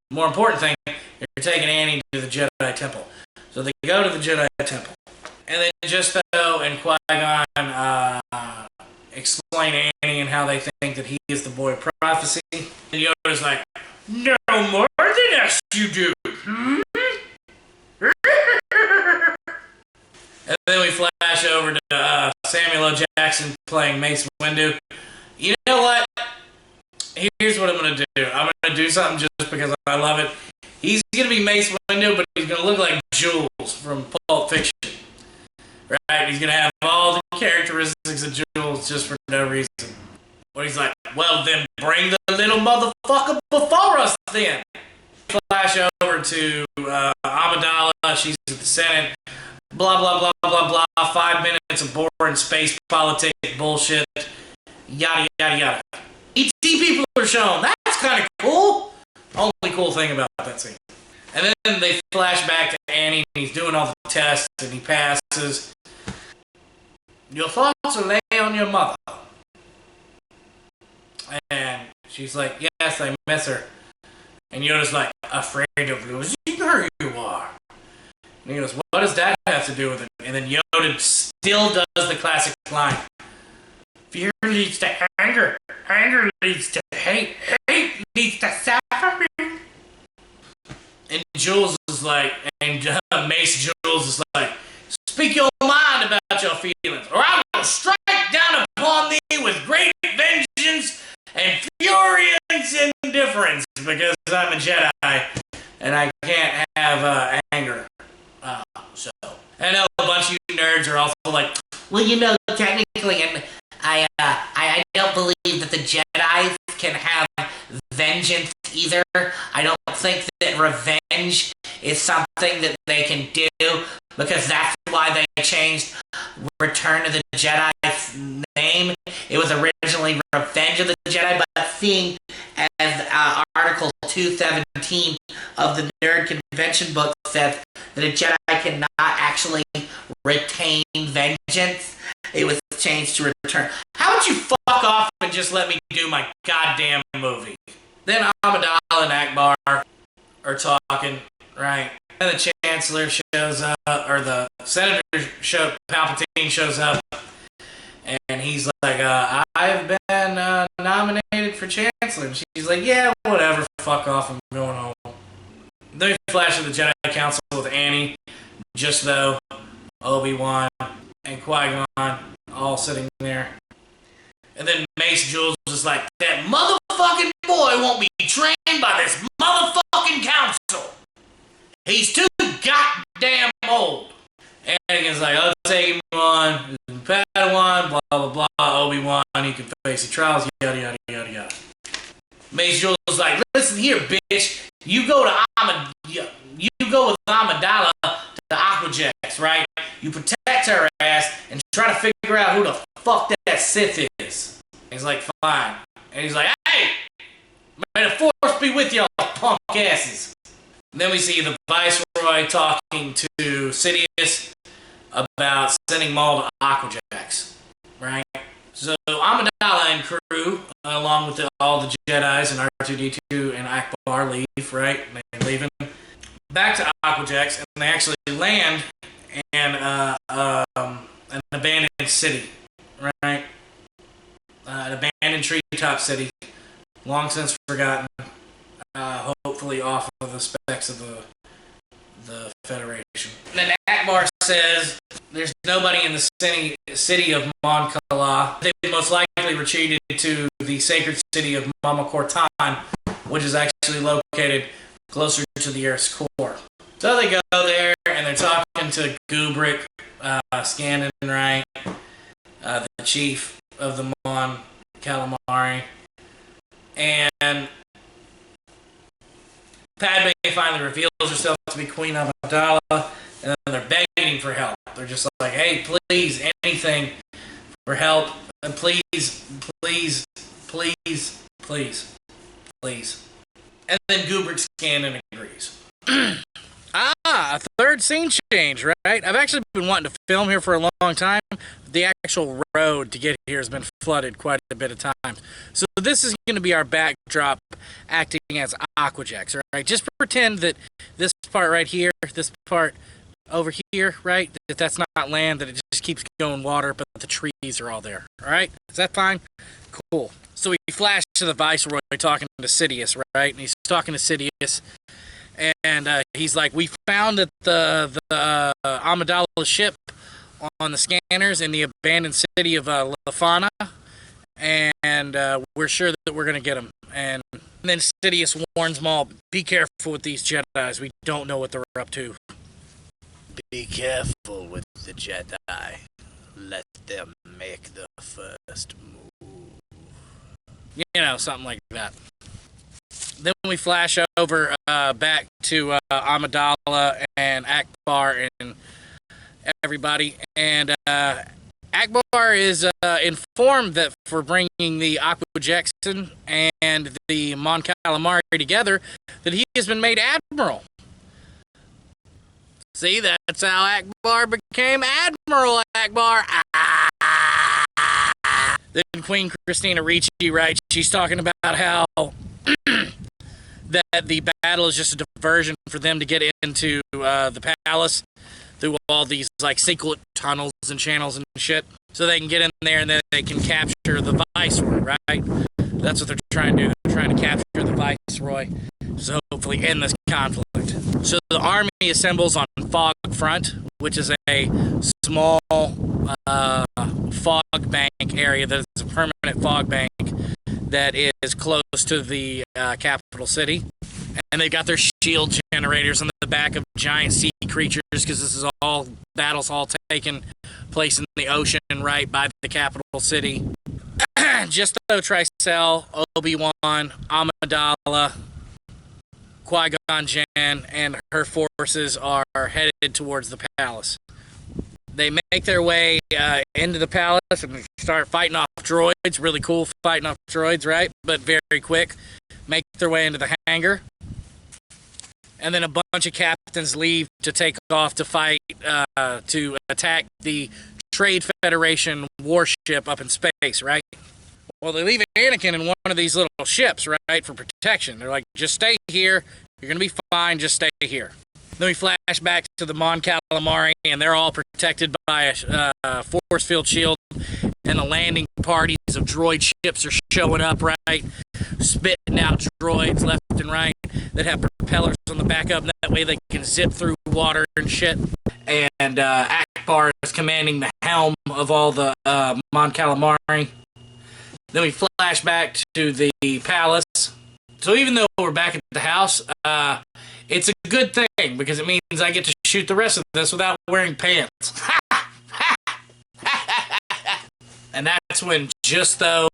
more important thing, they're taking Annie to the Jedi Temple. So they go to the Jedi Temple. And then Justo and Qui-Gon explain Annie and how they think that he is the boy of prophecy. And Yoda's like, no more than us you do. And then we flash over to Samuel L. Jackson playing Mace Windu. You know what? Here's what I'm going to do. I'm going to do something just because I love it. He's going to be Mace Windu, but he's going to look like Jules from Pulp Fiction. Right? He's going to have all the characteristics of Jules just for no reason. Where he's like, well, then bring the little motherfucker before us then. Flash over to Amidala. She's at the Senate. Blah, blah, blah, blah, blah. 5 minutes of boring space politics bullshit. Yada, yada, yada. ET people are shown. That's kind of cool. Only cool thing about that scene. And then they flash back to Annie. And he's doing all the tests and he passes. Your thoughts are lay on your mother. And she's like, yes, I miss her. And Yoda's like, afraid of losing her you are. And he goes, what does that have to do with it? And then Yoda still does the classic line. Fear leads to anger. Anger leads to hate. Hate leads to suffering. And Jules is like, and Mace Jules is like, speak your mind about your feelings, or I will strike down difference because I'm a Jedi and I can't have anger. So, I know a bunch of you nerds are also like, well, you know, technically, and I don't believe that the Jedi can have vengeance either. I don't think that revenge is something that they can do because that's why they changed Return of the Jedi's name. It was originally Revenge of the Jedi, but seeing as Article 217 of the Nerd Convention book says that a Jedi cannot actually retain vengeance, it was changed to Return. How about you fuck off and just let me do my goddamn movie? Then Amidala and Akbar are talking, right? And the Chancellor shows up, or the Senator Palpatine shows up, and he's like, I've been nominated for Chancellor. And she's like, yeah, whatever, fuck off, I'm going home. Then we flash to the Jedi Council with Annie, just though, Obi-Wan, and Qui-Gon all sitting there. And then Mace Jules is like, that motherfucking boy won't be trained by this motherfucking council. He's too goddamn old. Anakin's like, I'll take him on. Padawan, blah, blah, blah. Obi-Wan, he can face the trials, yada, yada, yada, yada. Mace Jules is like, listen here, bitch. You go with Amidala to the Aquax, right? You protect her ass and try to figure out who the fuck that Sith is. He's like, fine. And he's like, hey! May the Force be with y'all, punk asses. And then we see the Viceroy talking to Sidious about sending Maul to Aquax, right? So Amidala and crew, along with all the Jedis and R2-D2 and Akbar leave, right? They're leaving back to Aquax, and they actually land in an abandoned city, right? An abandoned treetop city, long since forgotten, hopefully off of the specs of the Federation. And then Akbar says there's nobody in the city of Mon Cala. They most likely retreated to the sacred city of Mama Cortan, which is actually located closer to the Earth's core. So they go there, and they're talking to Gubrick, Scannon, right? The chief of the Mon Calamari. And Padme finally reveals herself to be Queen Amidala, and then they're begging for help. They're just like, hey, please, anything for help, and please, please, please, please, please. And then Gubrick Scannon agrees. A third scene change, right? I've actually been wanting to film here for a long time. The actual road to get here has been flooded quite a bit of times. So this is going to be our backdrop acting as Aquax, right? Just pretend that this part right here, this part over here, right? That's not land, that it just keeps going water, but the trees are all there, all right? Is that fine? Cool. So we flash to the Viceroy talking to Sidious, right? And he's talking to Sidious. And he's like, we found that the Amidala ship on the scanners in the abandoned city of Lafana, and we're sure that we're going to get them. And then Sidious warns Maul, be careful with these Jedis. We don't know what they're up to. Be careful with the Jedi. Let them make the first move. You know, something like that. Then we flash over back to Amidala and Akbar and everybody. And Akbar is informed that for bringing the Aquax and the Mon Calamari together, that he has been made Admiral. See, that's how Akbar became Admiral Akbar. Then Queen Christina Ricci, right? She's talking about how that the battle is just a diversion for them to get into the palace through all these like secret tunnels and channels and shit, so they can get in there and then they can capture the Viceroy, right? That's what they're trying to do. They're trying to capture the Viceroy, so hopefully end this conflict. So the army assembles on Fog Front, which is a small fog bank area that is a permanent fog bank that is close to the capital city. And they've got their shield generators on the back of giant sea creatures, because this is all battles all taking place in the ocean right by the capital city. Just though Tricell, Obi-Wan, Amidala, Qui-Gon Jinn, and her forces are headed towards the palace. They make their way into the palace and start fighting off droids. Really cool fighting off droids, right? But very quick. Make their way into the hangar. And then a bunch of captains leave to take off to fight, to attack the Trade Federation warship up in space, right? Well, they leave Anakin in one of these little ships, right, for protection. They're like, just stay here. You're going to be fine. Just stay here. Then we flash back to the Mon Calamari, and they're all protected by a force field shield. And the landing parties of droid ships are showing up, right? Spitting out droids left and right that have propellers on the back up. That way they can zip through water and shit. And Akbar is commanding the helm of all the Mon Calamari. Then we flash back to the palace. So even though we're back at the house, it's a good thing, because it means I get to shoot the rest of this without wearing pants. And that's when just though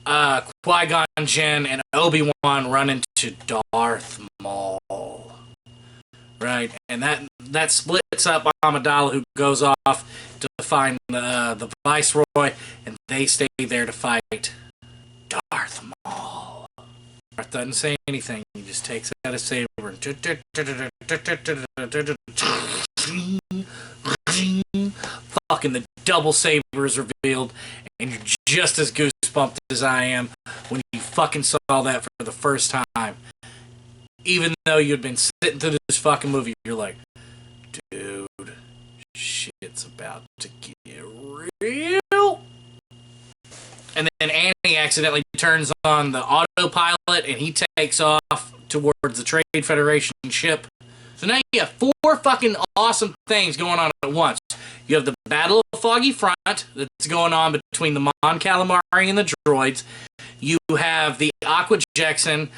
Qui-Gon Jinn and Obi-Wan run into Darth Maul. Right? And that splits up Amidala, who goes off to find the Viceroy, and they stay there to fight Darth Maul. Darth doesn't say anything. He just takes out a saber and fucking the double saber is revealed, and you're just as goosebumped as I am when you fucking saw that for the first time. Even though you'd been sitting through this fucking movie, you're like, dude, shit's about to get real. And then Annie accidentally turns on the autopilot, and he takes off towards the Trade Federation ship. So now you have 4 fucking awesome things going on at once. You have the Battle of Foggy Front that's going on between the Mon Calamari and the droids. You have the Aquax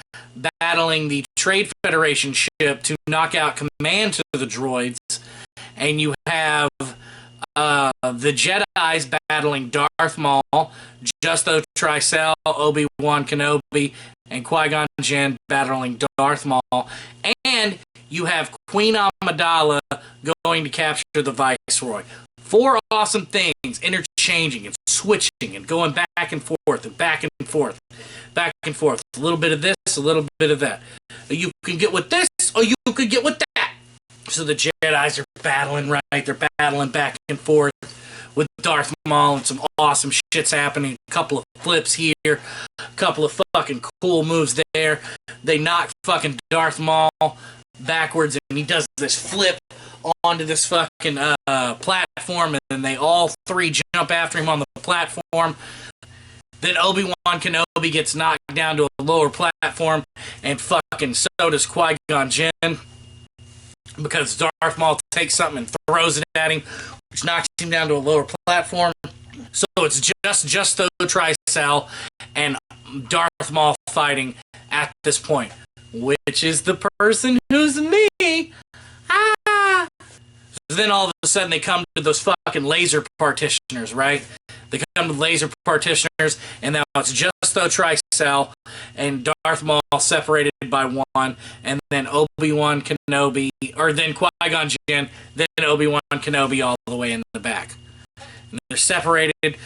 battling the Trade Federation ship to knock out command to the droids. And you have the Jedis battling Darth Maul, Justo Tricell, Obi-Wan Kenobi, and Qui-Gon Jinn battling Darth Maul. And you have Queen Amidala going to capture the Viceroy. 4 awesome things, interchanging and switching and going back and forth and back and forth. Back and forth. A little bit of this, a little bit of that. You can get with this, or you could get with that. So the Jedis are battling, right? They're battling back and forth with Darth Maul, and some awesome shit's happening. A couple of flips here, a couple of fucking cool moves there. They knock fucking Darth Maul backwards, and he does this flip onto this fucking platform, and then they all 3 jump after him on the platform. Then Obi-Wan Kenobi gets knocked down to a lower platform, and fucking so does Qui-Gon Jinn, because Darth Maul takes something and throws it at him, which knocks him down to a lower platform. So it's just the Tricell and Darth Maul fighting at this point. Which is the person who's me? Ah! So then all of a sudden they come to those fucking laser partitioners, right? They come to laser partitioners, and now it's just the Tricell and Darth Maul separated by 1, and then Obi-Wan Kenobi, or then Qui-Gon Jinn, then Obi-Wan Kenobi all the way in the back. And they're separated,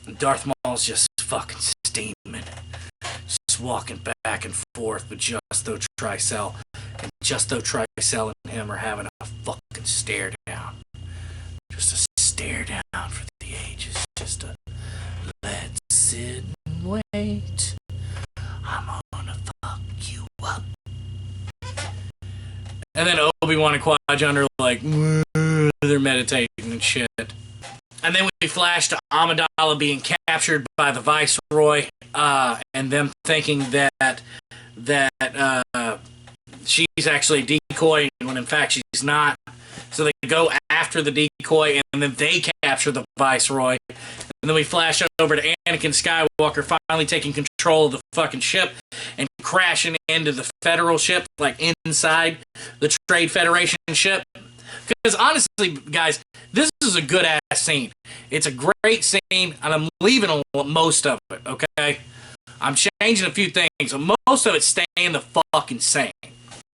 and Darth Maul's just fucking steaming. Just walking back and forth with Justo Tricell. And Justo Tricell and him are having a fucking stare down. Just a stare down for the ages. Just a let's sit and wait. I'm gonna fuck you up. And then Obi-Wan and Qui-Gon are like, they're meditating and shit. And then we flash to Amidala being captured by the Viceroy, and them thinking that she's actually a decoy, when in fact she's not. So they go after the decoy, and then they capture the Viceroy. And then we flash over to Anakin Skywalker finally taking control of the fucking ship and crashing into the Federal ship, like inside the Trade Federation ship. Because honestly, guys, this is a good ass scene. It's a great scene, and I'm leaving most of it, okay? I'm changing a few things, but most of it's staying the fucking same.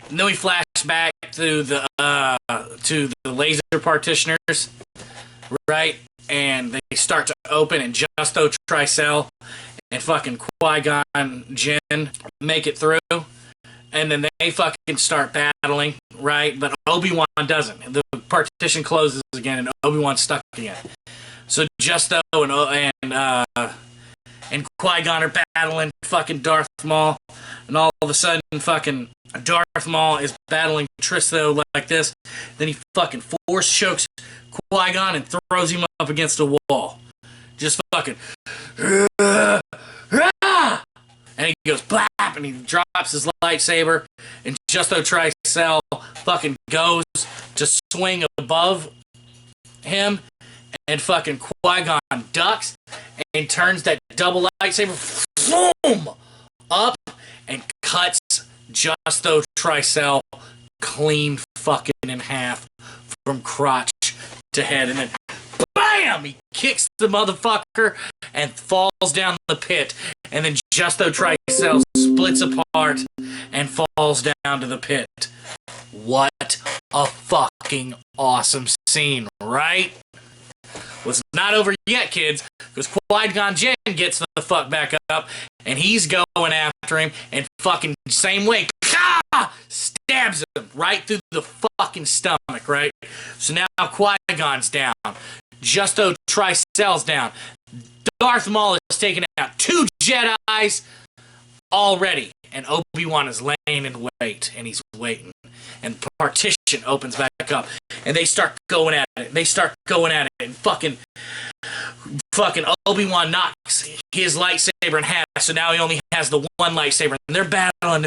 And then we flash back to the laser partitioners, right? And they start to open, and Justo Tricell and fucking Qui-Gon Jinn make it through. And then they fucking start battling, right? But Obi-Wan doesn't. The partition closes again, and Obi-Wan's stuck again. So Justo and Qui-Gon are battling fucking Darth Maul. And all of a sudden, fucking Darth Maul is battling Tristo like this. Then he fucking force chokes Qui-Gon and throws him up against a wall. Just fucking... And he goes blap, and he drops his lightsaber, and Justo Tricell fucking goes to swing above him, and fucking Qui-Gon ducks and turns that double lightsaber boom, up and cuts Justo Tricell clean fucking in half from crotch to head, and then bam! He kicks the motherfucker and falls down the pit. And then Justo Tricell splits apart and falls down to the pit. What a fucking awesome scene, right? Well, it's not over yet, kids, because Qui-Gon Jinn gets the fuck back up, and he's going after him, and fucking same way, stabs him right through the fucking stomach, right? So now Qui-Gon's down. Justo Tricell's down. Darth Maul is taking out 2 Jedis already. And Obi-Wan is laying in wait. And he's waiting. And the partition opens back up. And they start going at it. And fucking Obi-Wan knocks his lightsaber in half. So now he only has the one lightsaber. And they're battling.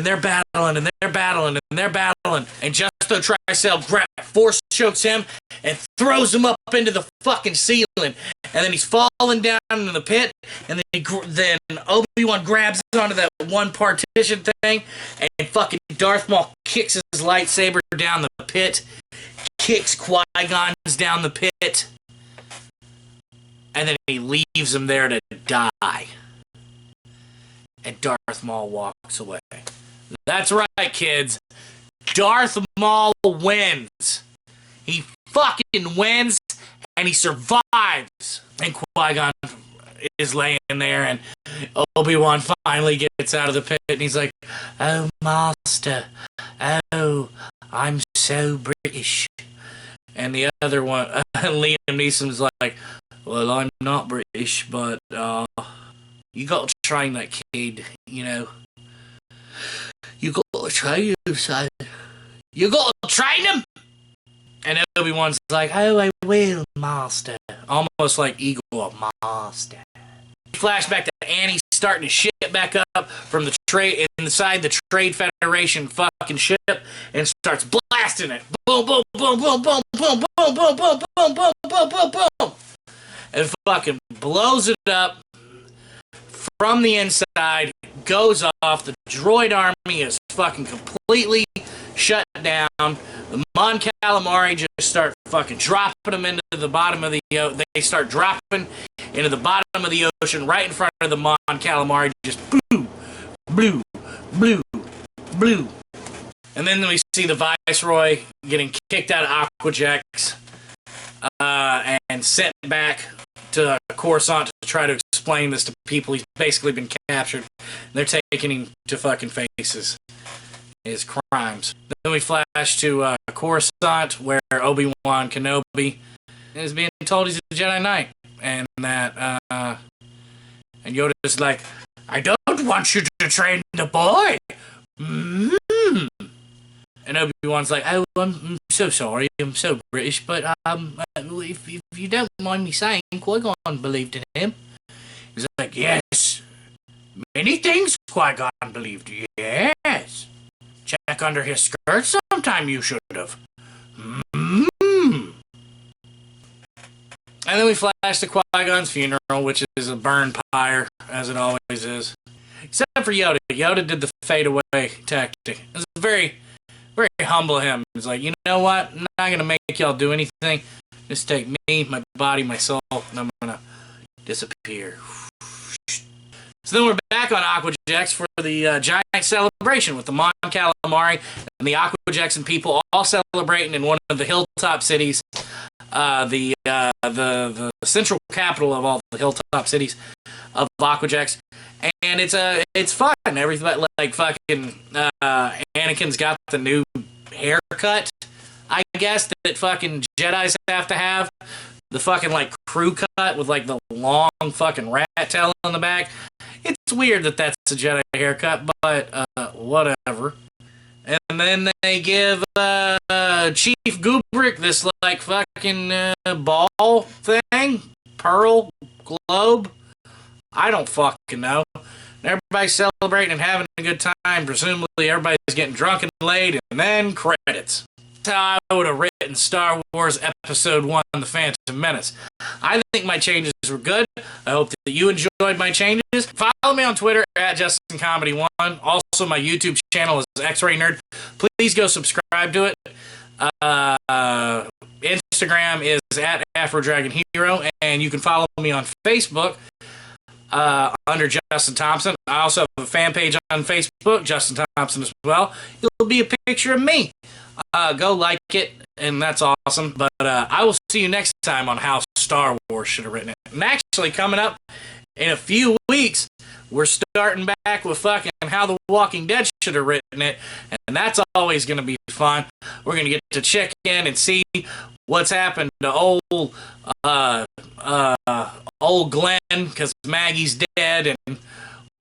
And Justo Tricell force chokes him and throws him up into the fucking ceiling. And then he's falling down into the pit. And then Obi-Wan grabs onto that one partition thing. And fucking Darth Maul kicks his lightsaber down the pit. Kicks Qui-Gon's down the pit. And then he leaves him there to die. And Darth Maul walks away. That's right, kids. Darth Maul wins. He fucking wins, and he survives. And Qui-Gon is laying there, and Obi-Wan finally gets out of the pit, and he's like, "Oh, Master. Oh, I'm so British." And the other one, Liam Neeson's like, "Well, I'm not British, but you got to train that kid, you know. You got to train him, son. You got to train him." And Obi-Wan's like, "Oh, I will, Master." Almost like Eagle, Master. Flashback to Annie starting to shit back up from the trade inside the Trade Federation fucking ship, and starts blasting it. Boom, boom, boom, boom, boom, boom, boom, boom, boom, boom, boom, boom, boom, boom. And fucking blows it up from the inside, goes off. The droid army is fucking completely shut down. The Mon Calamari just start fucking dropping them into the bottom of the they start dropping into the bottom of the ocean right in front of the Mon Calamari, just blue, blue, blue, blue. And then we see the Viceroy getting kicked out of Aquax and sent back to Coruscant to try to explain this to people. He's basically been captured. They're taking him to fucking faces his crimes. Then we flash to Coruscant, where Obi-Wan Kenobi is being told he's a Jedi Knight, and that and Yoda's like, "I don't want you to train the boy." Mm-hmm. And Obi-Wan's like, "Oh, I'm so sorry. I'm so British, but if you don't mind me saying, Qui-Gon believed in him." He's like, "Yes, many things Qui-Gon believed. Yes. Check under his skirt sometime, you should have." Mm-hmm. And then we flash to Qui-Gon's funeral, which is a burn pyre, as it always is. Except for Yoda. Yoda did the fade away tactic. It was very, very humble of him. He's like, you know what? I'm not going to make y'all do anything. Just take me, my body, my soul, and I'm going to disappear. So then we're back on Aquax for the giant celebration with the Mon Calamari and the Aquax and people all celebrating in one of the hilltop cities, the central capital of all the hilltop cities of Aquax, and it's fun. Everything like fucking Anakin's got the new haircut, I guess, that fucking Jedis have to have. The fucking like crew cut with like the long fucking rat tail on the back. It's weird that that's a Jedi haircut, but whatever. And then they give Chief Kubrick this like fucking ball thing, pearl globe. I don't fucking know. Everybody's celebrating and having a good time. Presumably everybody's getting drunk and laid, and then credits. That's how I would have written Star Wars Episode 1, The Phantom Menace. I think my changes were good. I hope that you enjoyed my changes. Follow me on Twitter at JustinComedy1. Also, my YouTube channel is X-Ray Nerd. Please go subscribe to it. Instagram is at AfroDragonHero, and you can follow me on Facebook under Justin Thompson. I also have a fan page on Facebook, Justin Thompson as well. It'll be a picture of me. Go like it, and that's awesome. But I will see you next time on how Star Wars should have written it. And actually, coming up in a few weeks, we're starting back with fucking how The Walking Dead should have written it, and that's always going to be fun. We're going to get to check in and see what's happened to old Glenn, because Maggie's dead, and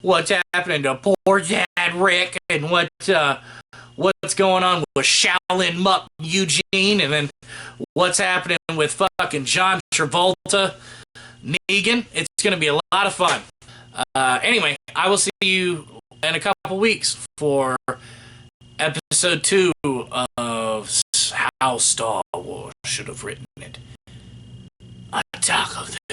what's happening to poor Dad Rick, and what's going on with Shaolin Muck Eugene, and then what's happening with fucking John Travolta Negan. It's going to be a lot of fun. Anyway, I will see you in a couple weeks for episode 2 of How Star Wars Should Have Written It. Attack of the